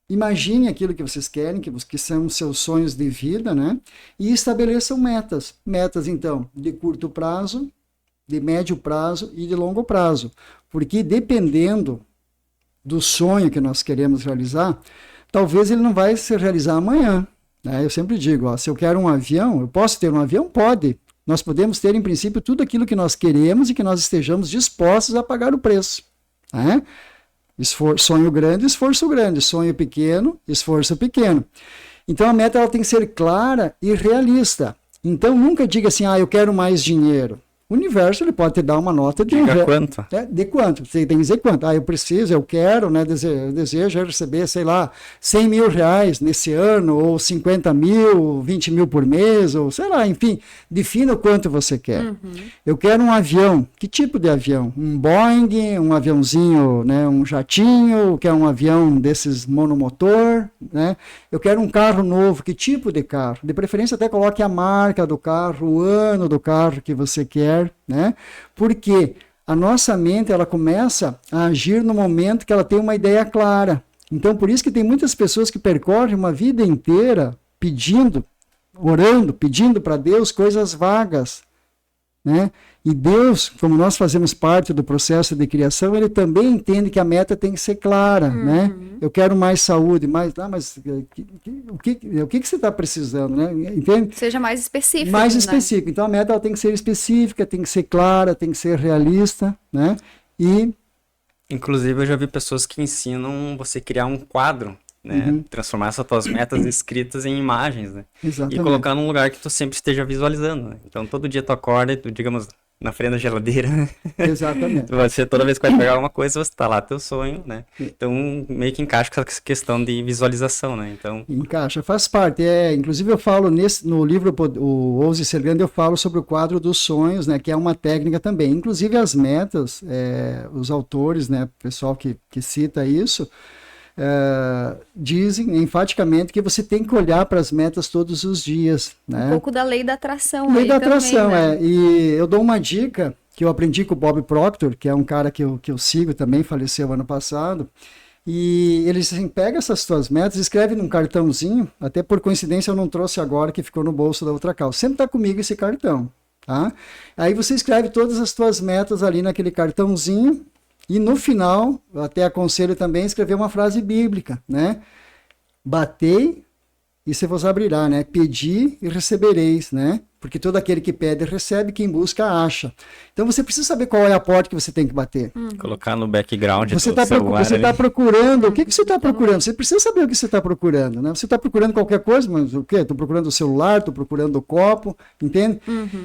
Imagine aquilo que vocês querem, que são seus sonhos de vida, né? E estabeleçam metas. Metas, então, de curto prazo, de médio prazo e de longo prazo. Porque dependendo do sonho que nós queremos realizar, talvez ele não vai se realizar amanhã, né? Eu sempre digo, ó, se eu quero um avião, eu posso ter um avião? Pode. Nós podemos ter, em princípio, tudo aquilo que nós queremos e que nós estejamos dispostos a pagar o preço, né? Sonho grande, esforço grande. Sonho pequeno, esforço pequeno. Então a meta ela tem que ser clara e realista. Então nunca diga assim, eu quero mais dinheiro. O universo ele pode te dar uma nota de quanto? De quanto? Você tem que dizer quanto. Eu preciso, eu quero, né? Eu desejo receber, sei lá, 100 mil reais nesse ano, ou 50 mil, 20 mil por mês, ou sei lá, enfim, defina o quanto você quer. Uhum. Eu quero um avião. Que tipo de avião? Um Boeing, um aviãozinho, né? Um jatinho, eu quero um avião desses monomotor, né? Eu quero um carro novo. Que tipo de carro? De preferência até coloque a marca do carro, o ano do carro que você quer, né? Porque a nossa mente ela começa a agir no momento que ela tem uma ideia clara. Então, por isso que tem muitas pessoas que percorrem uma vida inteira pedindo, orando, pedindo para Deus coisas vagas, né? E Deus, como nós fazemos parte do processo de criação, ele também entende que a meta tem que ser clara, né? Eu quero mais saúde, mas o que você está precisando, né? Entende? Seja mais específico. Mais né? específico. Então a meta ela tem que ser específica, tem que ser clara, tem que ser realista, né? E Inclusive eu já vi pessoas que ensinam você criar um quadro, né? Transformar essas tuas metas escritas em imagens, né? exatamente. E colocar num lugar que tu sempre esteja visualizando, né? Então todo dia tu acorda e tu, digamos, na frente da geladeira, Exatamente. você toda vez que vai pegar alguma coisa, você tá lá teu sonho, né? Então meio que encaixa com essa questão de visualização, né? Então Encaixa, faz parte. Inclusive eu falo no livro o Ouse Ser Grande, eu falo sobre o quadro dos sonhos, né? Que é uma técnica também. Inclusive as metas, os autores, né? O pessoal que cita isso, dizem enfaticamente que você tem que olhar para as metas todos os dias, né? Um pouco da lei da atração. Lei aí da também, atração, né? E eu dou uma dica que eu aprendi com o Bob Proctor, que é um cara que eu sigo também, faleceu ano passado. E ele diz assim, pega essas tuas metas, escreve num cartãozinho, até por coincidência eu não trouxe agora, que ficou no bolso da outra calça. Sempre está comigo esse cartão, tá? Aí você escreve todas as tuas metas ali naquele cartãozinho, e no final, eu até aconselho também escrever uma frase bíblica, né? Batei e se vos abrirá, né? Pedi e recebereis, né? Porque todo aquele que pede recebe, quem busca acha. Então você precisa saber qual é a porta que você tem que bater. colocar no background Você do está celular ali. procurando, o que você está procurando? Você precisa saber o que você está procurando, né? Você está procurando qualquer coisa, mas o quê? Estou procurando o celular, estou procurando o copo, entende?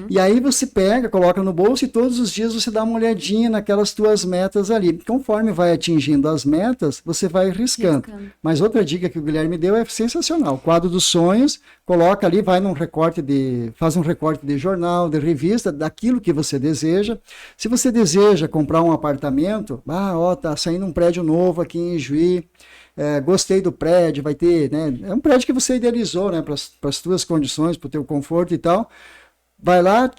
E aí você pega, coloca no bolso e todos os dias você dá uma olhadinha naquelas tuas metas ali. Conforme vai atingindo as metas, você vai riscando. Mas outra dica que o Guilherme deu é sensacional. O quadro dos sonhos, coloca ali, faz um recorte de jornal, de revista, daquilo que você deseja. Se você deseja comprar um apartamento, tá saindo um prédio novo aqui em Juí, gostei do prédio, vai ter, né? É um prédio que você idealizou, né? Para as tuas condições, para o teu conforto e tal. Vai lá,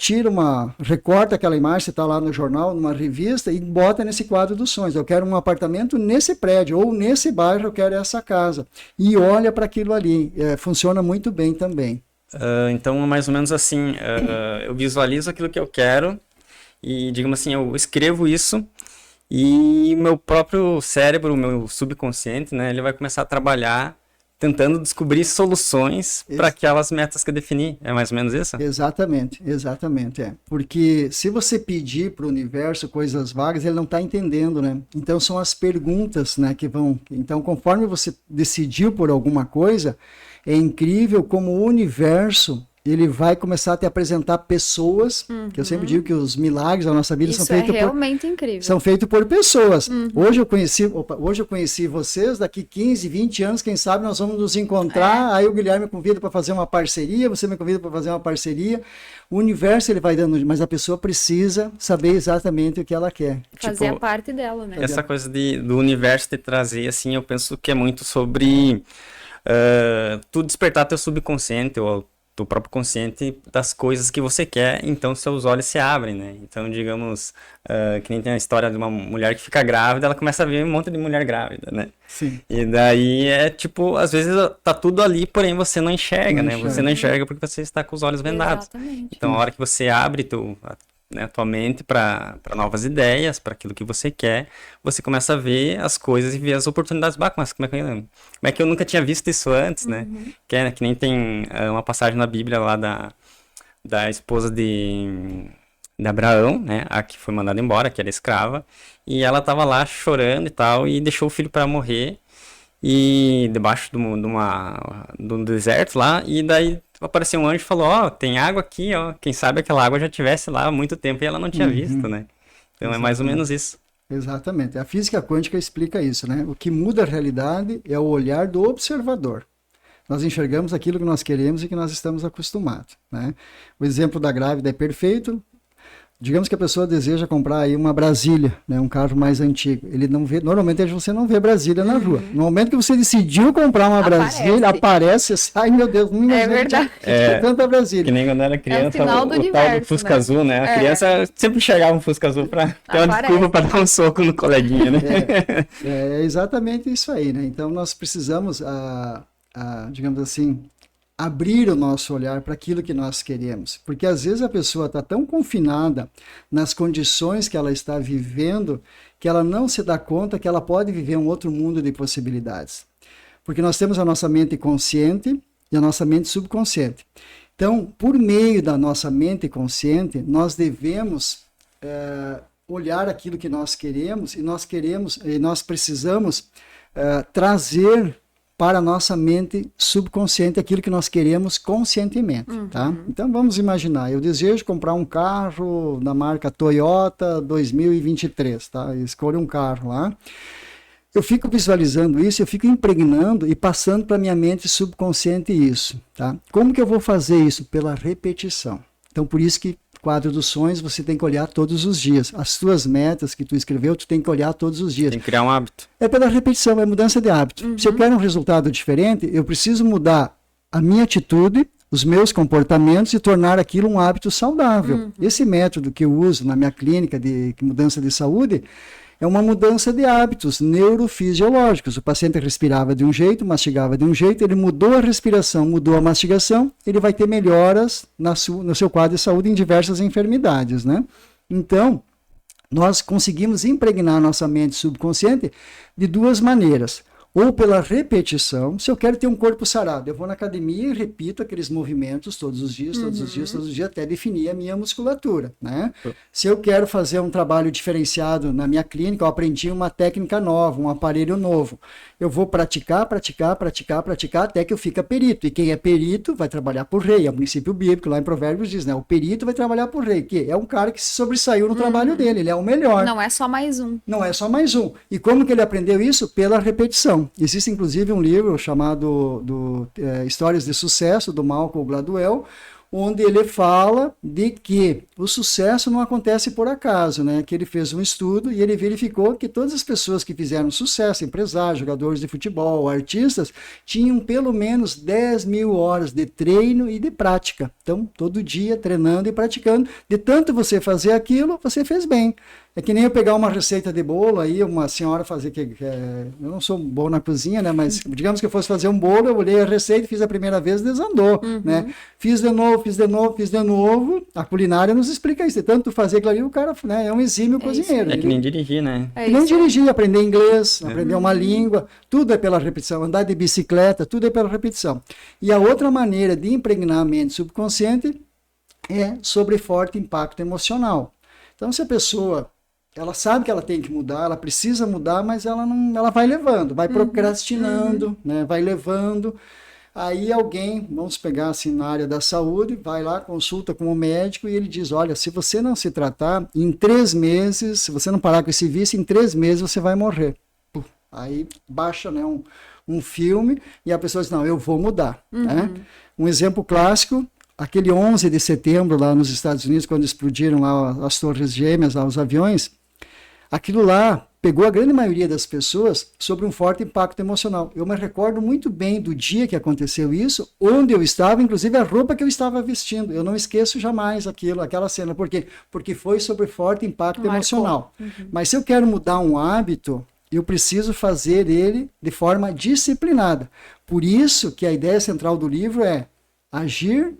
recorta aquela imagem, você está lá no jornal, numa revista, e bota nesse quadro dos sonhos. Eu quero um apartamento nesse prédio, ou nesse bairro eu quero essa casa. E olha para aquilo ali. Funciona muito bem também. Então, mais ou menos assim, eu visualizo aquilo que eu quero e, digamos assim, eu escrevo isso e o meu próprio cérebro, o meu subconsciente, né, ele vai começar a trabalhar tentando descobrir soluções para aquelas metas que eu defini. É mais ou menos isso? Exatamente, Porque se você pedir para o universo coisas vagas, ele não está entendendo, né? Então são as perguntas, né, que vão... Então, conforme você decidiu por alguma coisa, é incrível como o universo... ele vai começar a te apresentar pessoas, que eu sempre digo que os milagres da nossa vida Isso são feitos realmente incrível. São feitos por pessoas. Hoje eu conheci vocês, daqui 15, 20 anos, quem sabe nós vamos nos encontrar, aí o Guilherme me convida para fazer uma parceria, você me convida para fazer uma parceria. O universo ele vai dando, mas a pessoa precisa saber exatamente o que ela quer. Fazer a parte dela, né? Essa coisa do universo te trazer, assim, eu penso que é muito sobre tu despertar teu subconsciente, ou do próprio consciente das coisas que você quer, então seus olhos se abrem, né? Então, digamos, que nem tem a história de uma mulher que fica grávida, ela começa a ver um monte de mulher grávida, né? Sim. E daí é tipo, às vezes tá tudo ali, porém você não enxerga, né? Você não enxerga porque você está com os olhos vendados. Exatamente. Então, a hora que você abre tua mente para novas ideias, para aquilo que você quer, você começa a ver as coisas e ver as oportunidades. Mas como é que eu nunca tinha visto isso antes, né? Que nem tem uma passagem na Bíblia lá da esposa de Abraão, né? A que foi mandada embora, que era escrava, e ela tava lá chorando e tal, e deixou o filho para morrer, e debaixo de um deserto lá, e daí apareceu um anjo e falou, tem água aqui, quem sabe aquela água já tivesse lá há muito tempo e ela não tinha visto, né? Então é mais ou menos isso. Exatamente. A física quântica explica isso, né? O que muda a realidade é o olhar do observador. Nós enxergamos aquilo que nós queremos e que nós estamos acostumados, né? O exemplo da grávida é perfeito. Digamos que a pessoa deseja comprar aí uma Brasília, né, um carro mais antigo. Ele não vê, normalmente você não vê Brasília na rua. No momento que você decidiu comprar uma Brasília, aparece, ai meu Deus, não imagina verdade. tanta Brasília. Que nem quando era criança, o final do tal universo, do Fusca né? Azul, né? A criança sempre enxergava um Fusca Azul pra ter uma desculpa para dar um soco no coleguinha, né? É exatamente isso aí, né? Então nós precisamos, digamos assim, abrir o nosso olhar para aquilo que nós queremos. Porque às vezes a pessoa está tão confinada nas condições que ela está vivendo que ela não se dá conta que ela pode viver um outro mundo de possibilidades. Porque nós temos a nossa mente consciente e a nossa mente subconsciente. Então, por meio da nossa mente consciente, nós devemos olhar aquilo que nós queremos e nós precisamos trazer para a nossa mente subconsciente aquilo que nós queremos conscientemente, tá? Então vamos imaginar, eu desejo comprar um carro da marca Toyota 2023, tá? Eu escolho um carro lá. Eu fico visualizando isso, eu fico impregnando e passando para minha mente subconsciente isso, tá? Como que eu vou fazer isso? Pela repetição. Então por isso que quadro dos sonhos você tem que olhar todos os dias. As tuas metas que tu escreveu, tu tem que olhar todos os dias. Tem que criar um hábito. É pela repetição, é mudança de hábito. Se eu quero um resultado diferente, eu preciso mudar a minha atitude, os meus comportamentos e tornar aquilo um hábito saudável. Esse método que eu uso na minha clínica de mudança de saúde é uma mudança de hábitos neurofisiológicos. O paciente respirava de um jeito, mastigava de um jeito, ele mudou a respiração, mudou a mastigação, ele vai ter melhoras no seu quadro de saúde em diversas enfermidades, né? Então, nós conseguimos impregnar nossa mente subconsciente de duas maneiras. Ou pela repetição, se eu quero ter um corpo sarado, eu vou na academia e repito aqueles movimentos todos os dias, até definir a minha musculatura, né? Se eu quero fazer um trabalho diferenciado na minha clínica, eu aprendi uma técnica nova, um aparelho novo. Eu vou praticar, até que eu fique perito. E quem é perito vai trabalhar por rei. É o princípio bíblico, lá em Provérbios diz, né? O perito vai trabalhar por rei, que é um cara que se sobressaiu no trabalho dele, ele é o melhor. Não é só mais um. Não é só mais um. E como que ele aprendeu isso? Pela repetição. Existe inclusive um livro chamado Histórias de Sucesso, do Malcolm Gladwell, onde ele fala de que o sucesso não acontece por acaso, né? Que ele fez um estudo e ele verificou que todas as pessoas que fizeram sucesso, empresários, jogadores de futebol, artistas, tinham pelo menos 10.000 horas de treino e de prática. Então, todo dia treinando e praticando. De tanto você fazer aquilo, você fez bem. É que nem eu pegar uma receita de bolo, aí uma senhora fazer eu não sou bom na cozinha, né? Mas digamos que eu fosse fazer um bolo, eu olhei a receita, fiz a primeira vez, desandou, né? Fiz de novo. A culinária nos explica isso. Tanto fazer aquilo ali, o cara, né, é um exímio cozinheiro. É que nem dirigir, né? Nem dirigir, aprender inglês, aprender uma língua, tudo é pela repetição. Andar de bicicleta, tudo é pela repetição. E a outra maneira de impregnar a mente subconsciente é sobre forte impacto emocional. Então, se a pessoa, ela sabe que ela tem que mudar, ela precisa mudar, mas ela vai levando, vai procrastinando, né, vai levando. Aí alguém, vamos pegar assim na área da saúde, vai lá, consulta com o médico e ele diz, olha, se você não se tratar, em 3 meses, se você não parar com esse vício, em 3 meses você vai morrer. Aí baixa, né, um filme e a pessoa diz, não, eu vou mudar. Né? Um exemplo clássico, aquele 11 de setembro lá nos Estados Unidos, quando explodiram lá as torres gêmeas, lá, os aviões, aquilo lá pegou a grande maioria das pessoas sobre um forte impacto emocional. Eu me recordo muito bem do dia que aconteceu isso, onde eu estava, inclusive a roupa que eu estava vestindo. Eu não esqueço jamais aquela cena. Por quê? Porque foi sobre forte impacto emocional. Mas se eu quero mudar um hábito, eu preciso fazer ele de forma disciplinada. Por isso que a ideia central do livro é agir,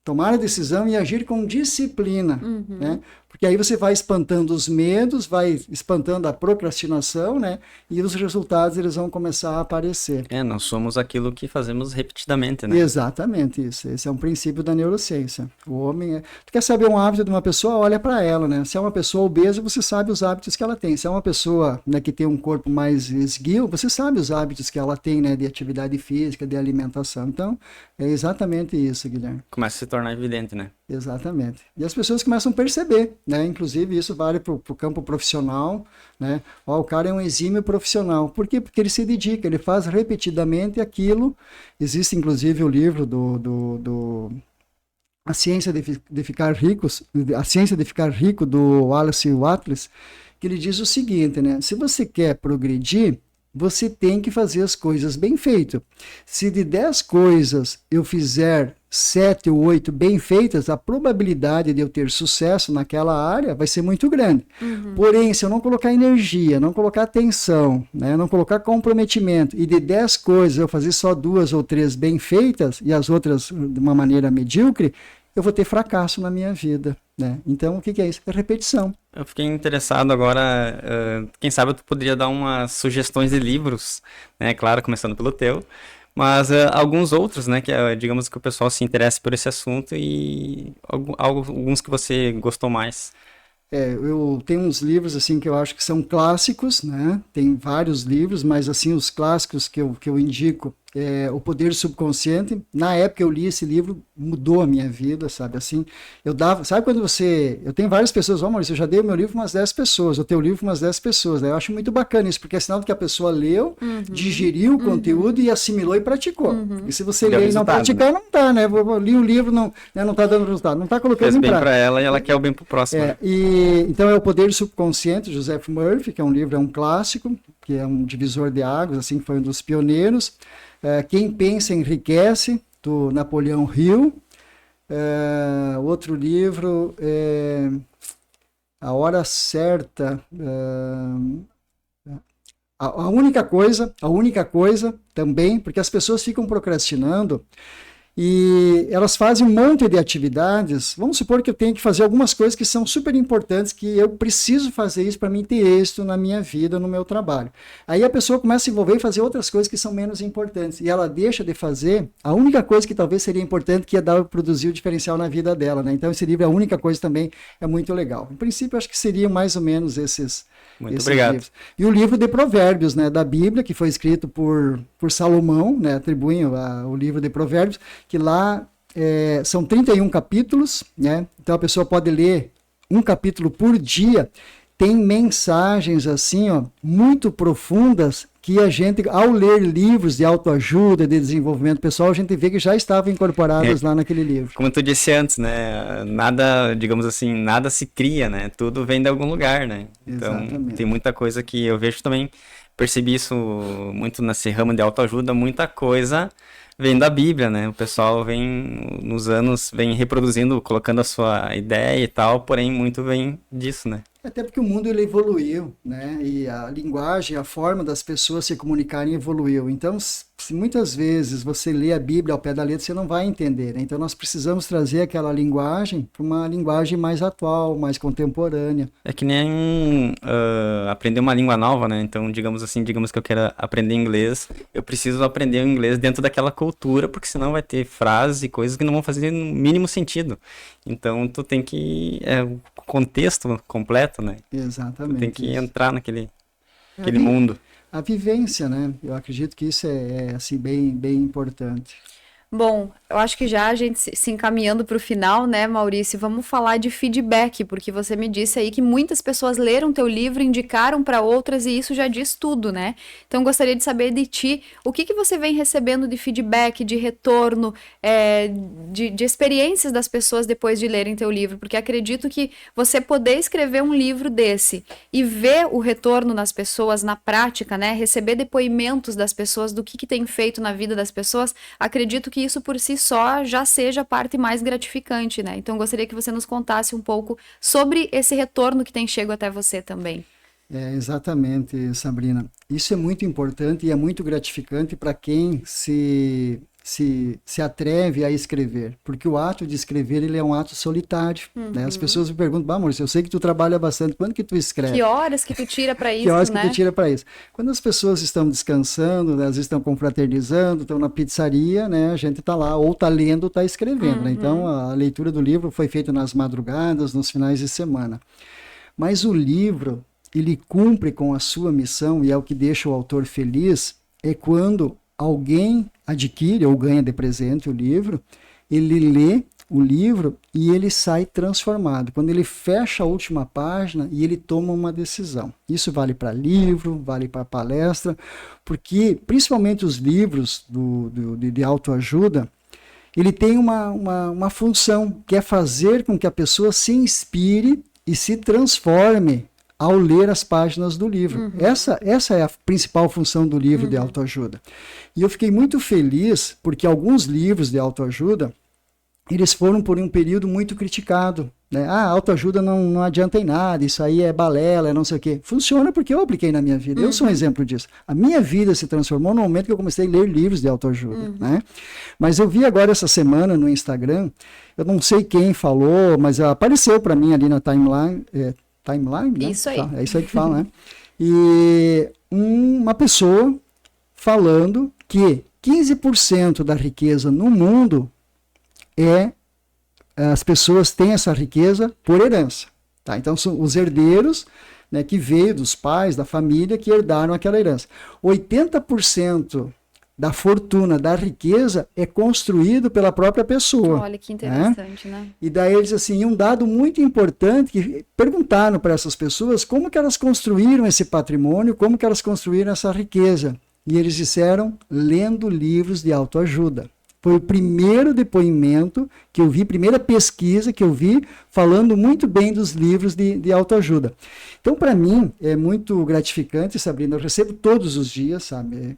tomar a decisão e agir com disciplina, né? Porque aí você vai espantando os medos, vai espantando a procrastinação, né? E os resultados eles vão começar a aparecer. Nós somos aquilo que fazemos repetidamente, né? Exatamente isso. Esse é um princípio da neurociência. O homem Tu quer saber um hábito de uma pessoa? Olha para ela, né? Se é uma pessoa obesa, você sabe os hábitos que ela tem. Se é uma pessoa, né, que tem um corpo mais esguio, você sabe os hábitos que ela tem, né? De atividade física, de alimentação. Então, é exatamente isso, Guilherme. Começa a se tornar evidente, né? Exatamente. E as pessoas começam a perceber, né? Inclusive, isso vale para o campo profissional, né? O cara é um exímio profissional. Por quê? Porque ele se dedica, ele faz repetidamente aquilo. Existe, inclusive, o livro A Ciência de Ficar Rico, do Wallace Wattles, que ele diz o seguinte, né? Se você quer progredir, você tem que fazer as coisas bem feitas. Se de 10 coisas eu fizer 7 ou 8 bem feitas, a probabilidade de eu ter sucesso naquela área vai ser muito grande. Porém, se eu não colocar energia, não colocar atenção, né, não colocar comprometimento, e de 10 coisas eu fazer só 2 ou 3 bem feitas, e as outras de uma maneira medíocre, eu vou ter fracasso na minha vida. Né? Então, o que é isso? É repetição. Eu fiquei interessado agora, quem sabe tu poderia dar umas sugestões de livros, né? Claro, começando pelo teu, mas alguns outros, né? Que digamos que o pessoal se interesse por esse assunto e alguns que você gostou mais. Eu tenho uns livros assim que eu acho que são clássicos, né? Tem vários livros, mas assim os clássicos que eu indico é O Poder Subconsciente. Na época eu li esse livro, mudou a minha vida, sabe? Assim, sabe quando eu tenho várias pessoas, Maurício, eu já dei o meu livro para umas 10 pessoas, o teu livro para umas 10 pessoas, né? Eu acho muito bacana isso, porque é sinal que a pessoa leu, digeriu o conteúdo e assimilou e praticou. E se você ler e não praticar, não tá, né? Eu li o livro, não tá dando resultado, não tá colocando em prática. Fez bem para ela e ela quer o bem pro próximo. Então é O Poder Subconsciente, Joseph Murphy, que é um clássico, que é um divisor de águas, assim, que foi um dos pioneiros. Quem Pensa Enriquece, do Napoleão Hill. Outro livro é A Hora Certa. A única coisa também, porque as pessoas ficam procrastinando e elas fazem um monte de atividades. Vamos supor que eu tenho que fazer algumas coisas que são super importantes, que eu preciso fazer isso para mim ter êxito na minha vida, no meu trabalho. Aí a pessoa começa a se envolver e fazer outras coisas que são menos importantes. E ela deixa de fazer a única coisa que talvez seria importante, que ia produzir o diferencial na vida dela. Né? Então esse livro, A Única Coisa, também é muito legal. Em princípio, acho que seriam mais ou menos esses obrigado. Livros. E o livro de Provérbios, né, da Bíblia, que foi escrito por Salomão, né, atribuem o livro de Provérbios, que lá são 31 capítulos, né, então a pessoa pode ler um capítulo por dia. Tem mensagens assim, ó, muito profundas, que a gente, ao ler livros de autoajuda, de desenvolvimento pessoal, a gente vê que já estavam incorporados lá naquele livro. Como tu disse antes, né? Nada, digamos assim, nada se cria, né? Tudo vem de algum lugar, né? Então, tem muita coisa que eu vejo também, percebi isso muito nesse ramo de autoajuda, muita coisa vem da Bíblia, né? O pessoal vem reproduzindo, colocando a sua ideia e tal, porém muito vem disso, né? Até porque o mundo ele evoluiu, né? E a linguagem, a forma das pessoas se comunicarem evoluiu. Então, se muitas vezes você lê a Bíblia ao pé da letra, você não vai entender, né? Então, nós precisamos trazer aquela linguagem para uma linguagem mais atual, mais contemporânea. É que nem aprender uma língua nova, né? Então, digamos que eu quero aprender inglês, eu preciso aprender o inglês dentro daquela cultura, porque senão vai ter frases e coisas que não vão fazer no mínimo sentido. Então, tu tem que... o contexto completo, né? Exatamente. Tu tem que isso. entrar naquele mundo. A vivência, né? Eu acredito que isso é assim, bem importante. Bom, eu acho que já a gente se encaminhando para o final, né, Maurício, vamos falar de feedback, porque você me disse aí que muitas pessoas leram teu livro, indicaram para outras e isso já diz tudo, né? Então, gostaria de saber de ti, o que você vem recebendo de feedback, de retorno, de experiências das pessoas depois de lerem teu livro, porque acredito que você poder escrever um livro desse e ver o retorno nas pessoas na prática, né, receber depoimentos das pessoas do que tem feito na vida das pessoas, acredito que isso por si só já seja a parte mais gratificante, né? Então, gostaria que você nos contasse um pouco sobre esse retorno que tem chego até você também. Exatamente, Sabrina. Isso é muito importante e é muito gratificante para quem se atreve a escrever, porque o ato de escrever ele é um ato solitário, né? As pessoas me perguntam, Maurício, eu sei que tu trabalha bastante, quando que tu escreve? Que horas que tu tira para isso, Que horas né? que tu tira para isso? Quando as pessoas estão descansando, né, às vezes estão confraternizando, estão na pizzaria, né, a gente está lá, ou está lendo, ou está escrevendo, né? Então, a leitura do livro foi feita nas madrugadas, nos finais de semana. Mas o livro, ele cumpre com a sua missão, e é o que deixa o autor feliz, é quando alguém adquire ou ganha de presente o livro, ele lê o livro e ele sai transformado. Quando ele fecha a última página e ele toma uma decisão. Isso vale para livro, vale para palestra, porque principalmente os livros de autoajuda, ele tem uma função, que é fazer com que a pessoa se inspire e se transforme ao ler as páginas do livro. Essa é a principal função do livro de autoajuda. E eu fiquei muito feliz porque alguns livros de autoajuda, eles foram por um período muito criticado, né? Autoajuda não adianta em nada, isso aí é balela, não sei o quê. Funciona porque eu apliquei na minha vida, eu sou um exemplo disso. A minha vida se transformou no momento que eu comecei a ler livros de autoajuda, né? Mas eu vi agora essa semana no Instagram, eu não sei quem falou, mas apareceu para mim ali na timeline, timeline, né? Isso aí. É isso aí que fala, né? E uma pessoa falando que 15% da riqueza no mundo as pessoas têm essa riqueza por herança. Tá? Então, são os herdeiros, né, que veio dos pais, da família, que herdaram aquela herança. 80% da fortuna, da riqueza, é construído pela própria pessoa. Olha que interessante, né? E daí eles, assim, um dado muito importante, que perguntaram para essas pessoas como que elas construíram esse patrimônio, como que elas construíram essa riqueza. E eles disseram, lendo livros de autoajuda. Foi o primeiro depoimento que eu vi, primeira pesquisa que eu vi, falando muito bem dos livros de autoajuda. Então, para mim, é muito gratificante, Sabrina, eu recebo todos os dias, sabe?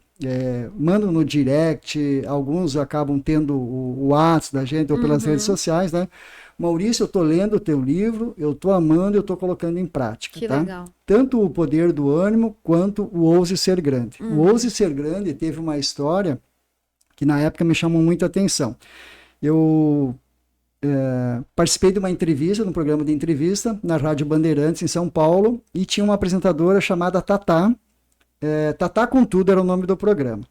Mando no direct, alguns acabam tendo o WhatsApp da gente, ou pelas redes sociais, né? Maurício, eu estou lendo o teu livro, eu estou amando, eu estou colocando em prática. Que tá? legal. Tanto o Poder do Ânimo, quanto o Ouse Ser Grande. O Ouse Ser Grande teve uma história que na época me chamou muito a atenção. Eu participei de uma entrevista, num programa de entrevista, na Rádio Bandeirantes, em São Paulo, e tinha uma apresentadora chamada Tatá. Tatá com Tudo era o nome do programa.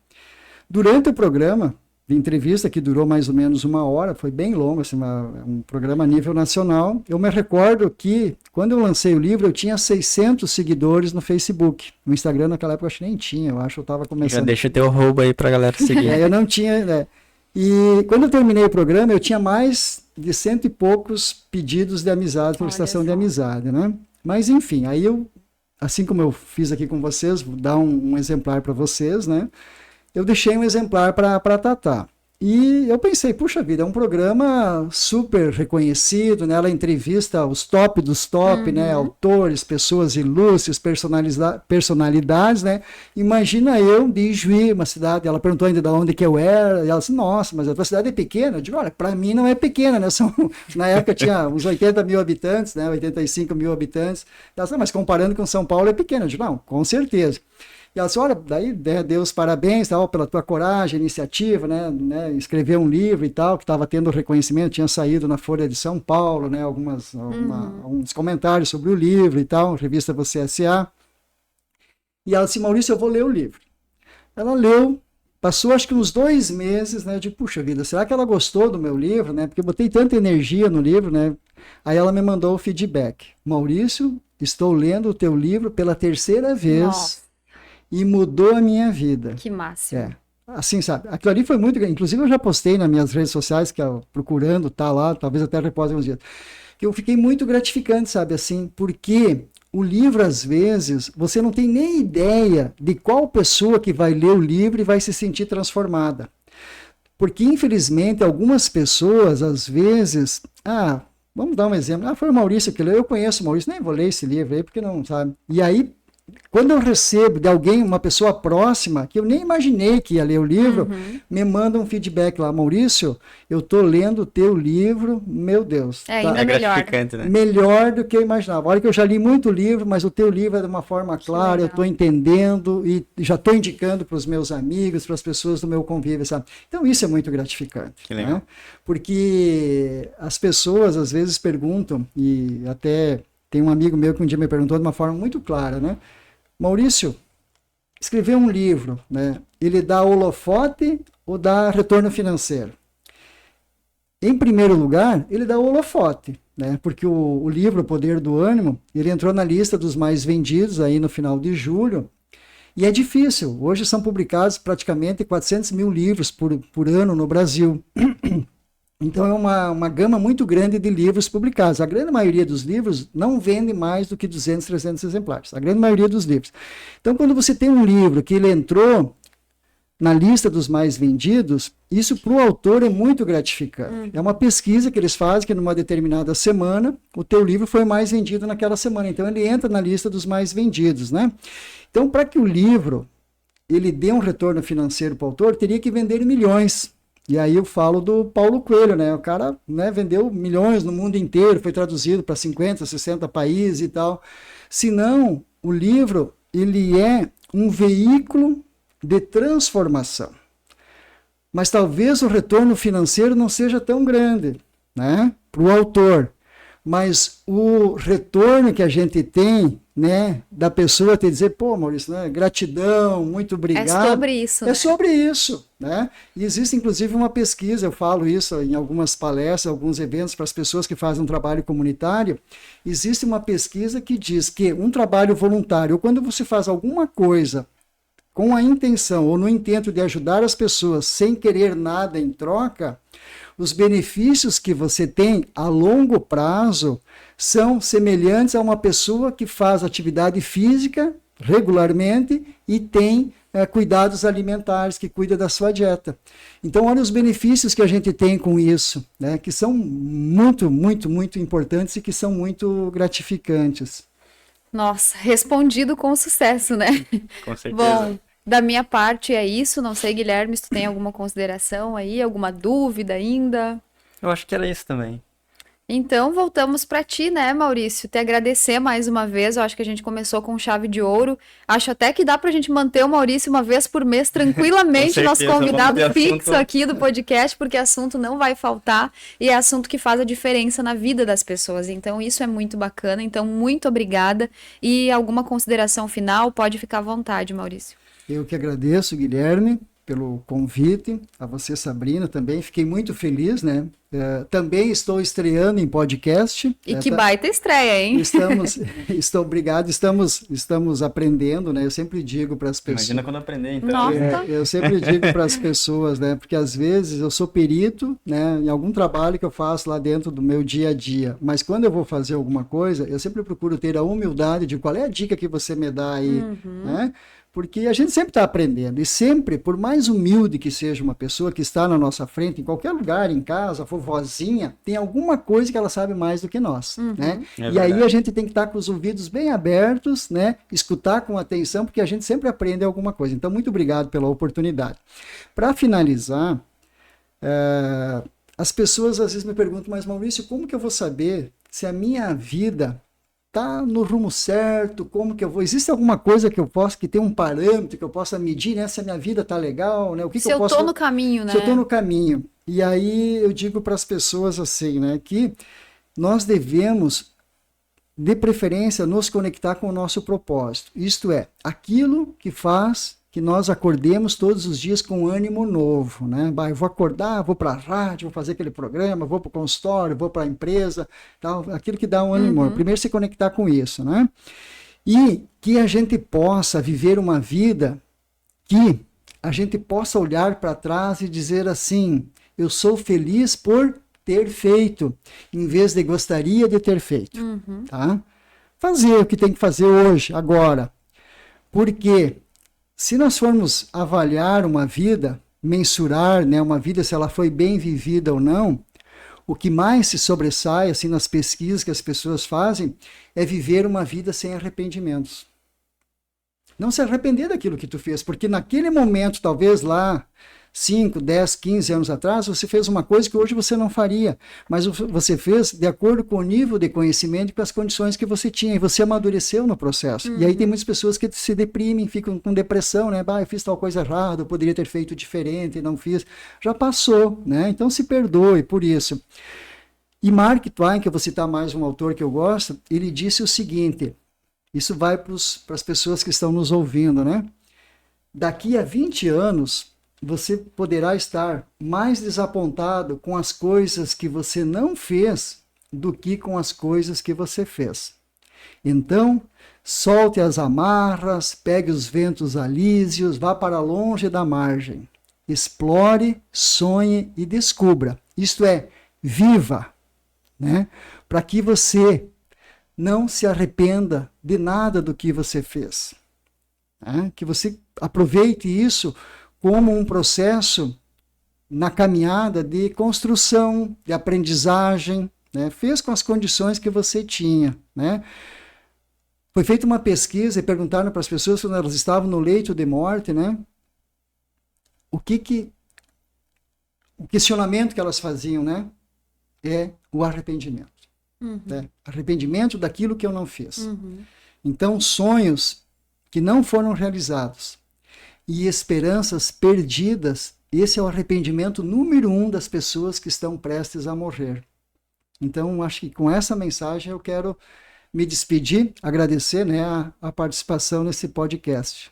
Durante o programa de entrevista, que durou mais ou menos 1 hora, foi bem longo, assim, um programa a nível nacional, eu me recordo que, quando eu lancei o livro, eu tinha 600 seguidores no Facebook. No Instagram, naquela época, eu acho que nem tinha, eu acho que eu estava começando. Já deixa teu arroba aí pra galera seguir. Eu não tinha, né? E quando eu terminei o programa, eu tinha mais de 100 e poucos pedidos de amizade, solicitação de amizade, né? Mas, enfim, aí eu, assim como eu fiz aqui com vocês, vou dar um exemplar para vocês, né? Eu deixei um exemplar para a Tatá. E eu pensei, puxa vida, é um programa super reconhecido, né? Ela entrevista os top dos top, né? Autores, pessoas ilustres, personalidades, né? Imagina eu de Ijuí, uma cidade, ela perguntou ainda de onde que eu era, e ela disse, nossa, mas a tua cidade é pequena? Eu digo, olha, para mim não é pequena, né? Na época tinha uns 80 mil habitantes, né? 85 mil habitantes. Ela disse, mas comparando com São Paulo é pequena. Eu digo, não, com certeza. E ela disse, olha, daí Deus parabéns tal, pela tua coragem, iniciativa, né, escrever um livro e tal, que estava tendo reconhecimento, tinha saído na Folha de São Paulo, né, alguns comentários sobre o livro e tal, revista Você S.A. E ela disse, Maurício, eu vou ler o livro. Ela leu, passou acho que uns 2 meses, né, eu digo, puxa vida, será que ela gostou do meu livro, né, porque eu botei tanta energia no livro, né, aí ela me mandou o feedback, Maurício, estou lendo o teu livro pela 3ª vez. Nossa. E mudou a minha vida. Que máximo. Assim, sabe? Aquilo ali foi muito... Inclusive, eu já postei nas minhas redes sociais, que eu procurando, tá lá, talvez até repose uns dias. Que eu fiquei muito gratificante, sabe? Assim, porque o livro, às vezes, você não tem nem ideia de qual pessoa que vai ler o livro e vai se sentir transformada. Porque, infelizmente, algumas pessoas, às vezes... vamos dar um exemplo. Foi o Maurício que leu. Eu conheço o Maurício, nem vou ler esse livro aí, porque não, sabe? E aí, quando eu recebo de alguém, uma pessoa próxima, que eu nem imaginei que ia ler o livro, me manda um feedback lá, Maurício, eu tô lendo o teu livro, meu Deus. Ainda é melhor. gratificante, né? Melhor do que eu imaginava. Olha que eu já li muito livro, mas o teu livro é de uma forma clara, eu estou entendendo e já estou indicando para os meus amigos, para as pessoas do meu convívio, sabe? Então isso é muito gratificante. Que legal. Né? Porque as pessoas às vezes perguntam, e até tem um amigo meu que um dia me perguntou de uma forma muito clara, né? Maurício, escrever um livro, né? Ele dá holofote ou dá retorno financeiro? Em primeiro lugar, ele dá holofote, né? Porque o livro O Poder do Ânimo, ele entrou na lista dos mais vendidos aí no final de julho, e é difícil. Hoje são publicados praticamente 400 mil livros por ano no Brasil. Então é uma gama muito grande de livros publicados. A grande maioria dos livros não vende mais do que 200, 300 exemplares. A grande maioria dos livros. Então quando você tem um livro que ele entrou na lista dos mais vendidos, isso para o autor é muito gratificante. É uma pesquisa que eles fazem que numa determinada semana o teu livro foi mais vendido naquela semana. Então ele entra na lista dos mais vendidos, né? Então para que o livro ele dê um retorno financeiro para o autor, teria que vender milhões. E aí eu falo do Paulo Coelho, né? O cara, né, vendeu milhões no mundo inteiro, foi traduzido para 50, 60 países e tal. Senão, o livro, ele é um veículo de transformação. Mas talvez o retorno financeiro não seja tão grande, né, para o autor. Mas o retorno que a gente tem, né, da pessoa te dizer, pô, Maurício, né, gratidão, muito obrigado. É sobre isso, né? É sobre isso, né? E existe, inclusive, uma pesquisa, eu falo isso em algumas palestras, alguns eventos para as pessoas que fazem um trabalho comunitário. Existe uma pesquisa que diz que um trabalho voluntário, ou quando você faz alguma coisa com a intenção ou no intento de ajudar as pessoas sem querer nada em troca, os benefícios que você tem a longo prazo são semelhantes a uma pessoa que faz atividade física regularmente e tem cuidados alimentares, que cuida da sua dieta. Então, olha os benefícios que a gente tem com isso, né, que são muito, muito, muito importantes e que são muito gratificantes. Nossa, respondido com sucesso, né? Com certeza. Bom, da minha parte é isso. Não sei, Guilherme, se tu tem alguma consideração aí, alguma dúvida ainda? Eu acho que era isso também. Então, voltamos para ti, né, Maurício? Te agradecer mais uma vez. Eu acho que a gente começou com chave de ouro. Acho até que dá pra gente manter o Maurício uma vez por mês tranquilamente, nosso convidado fixo aqui do podcast, porque assunto não vai faltar e é assunto que faz a diferença na vida das pessoas. Então, isso é muito bacana. Então, muito obrigada. E alguma consideração final? Pode ficar à vontade, Maurício. Eu que agradeço, Guilherme, pelo convite, a você, Sabrina, também. Fiquei muito feliz, né? Também estou estreando em podcast. E que baita estreia, hein? Obrigado, estamos aprendendo, né? Eu sempre digo para as pessoas... Imagina quando aprender, então. Nossa. Eu sempre digo para as pessoas, né? Porque às vezes eu sou perito, né? Em algum trabalho que eu faço lá dentro do meu dia a dia. Mas quando eu vou fazer alguma coisa, eu sempre procuro ter a humildade de qual é a dica que você me dá aí, né? Porque a gente sempre está aprendendo, e sempre, por mais humilde que seja uma pessoa que está na nossa frente, em qualquer lugar, em casa, vovozinha, tem alguma coisa que ela sabe mais do que nós, né? E aí a gente tem que estar com os ouvidos bem abertos, né? Escutar com atenção, porque a gente sempre aprende alguma coisa. Então, muito obrigado pela oportunidade. Para finalizar, as pessoas às vezes me perguntam, mas Maurício, como que eu vou saber se a minha vida tá no rumo certo, como que eu vou... Existe alguma coisa que eu possa, que tem um parâmetro que eu possa medir, né? Se a minha vida tá legal, né? O que Se que eu posso... tô no caminho, né? Se eu tô no caminho. E aí eu digo para as pessoas assim, né? Que nós devemos, de preferência, nos conectar com o nosso propósito. Isto é, aquilo que faz que nós acordemos todos os dias com ânimo novo, né? Eu vou acordar, vou para a rádio, vou fazer aquele programa, vou para o consultório, vou para a empresa, tal, aquilo que dá um ânimo. Primeiro se conectar com isso, né? E que a gente possa viver uma vida que a gente possa olhar para trás e dizer assim, eu sou feliz por ter feito, em vez de gostaria de ter feito, tá? Fazer o que tem que fazer hoje, agora. Porque se nós formos avaliar uma vida, mensurar, né, uma vida, se ela foi bem vivida ou não, o que mais se sobressai assim, nas pesquisas que as pessoas fazem é viver uma vida sem arrependimentos. Não se arrepender daquilo que tu fez, porque naquele momento, talvez lá, 5, 10, 15 anos atrás, você fez uma coisa que hoje você não faria, mas você fez de acordo com o nível de conhecimento e com as condições que você tinha, e você amadureceu no processo. E aí tem muitas pessoas que se deprimem, ficam com depressão, né? Eu fiz tal coisa errada, eu poderia ter feito diferente, não fiz. Já passou, né? Então se perdoe por isso. E Mark Twain, que eu vou citar mais um autor que eu gosto, ele disse o seguinte, isso vai para as pessoas que estão nos ouvindo, né? Daqui a 20 anos, você poderá estar mais desapontado com as coisas que você não fez do que com as coisas que você fez. Então, solte as amarras, pegue os ventos alísios, vá para longe da margem. Explore, sonhe e descubra. Isto é, viva, né? Para que você não se arrependa de nada do que você fez. Né? Que você aproveite isso como um processo na caminhada de construção, de aprendizagem, né? Fez com as condições que você tinha, né? Foi feita uma pesquisa e perguntaram para as pessoas quando elas estavam no leito de morte, né? O questionamento que elas faziam, né? É o arrependimento. Né? Arrependimento daquilo que eu não fiz. Então, sonhos que não foram realizados e esperanças perdidas, esse é o arrependimento número 1 das pessoas que estão prestes a morrer. Então, acho que com essa mensagem eu quero me despedir, agradecer, né, a participação nesse podcast.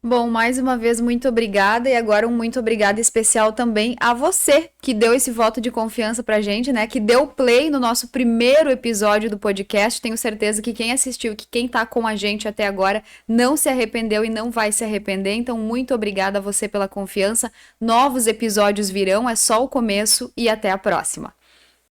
Bom, mais uma vez, muito obrigada, e agora um muito obrigada especial também a você, que deu esse voto de confiança pra gente, né, que deu play no nosso primeiro episódio do podcast. Tenho certeza que quem assistiu, que quem tá com a gente até agora, não se arrependeu e não vai se arrepender, então muito obrigada a você pela confiança. Novos episódios virão, é só o começo, e até a próxima.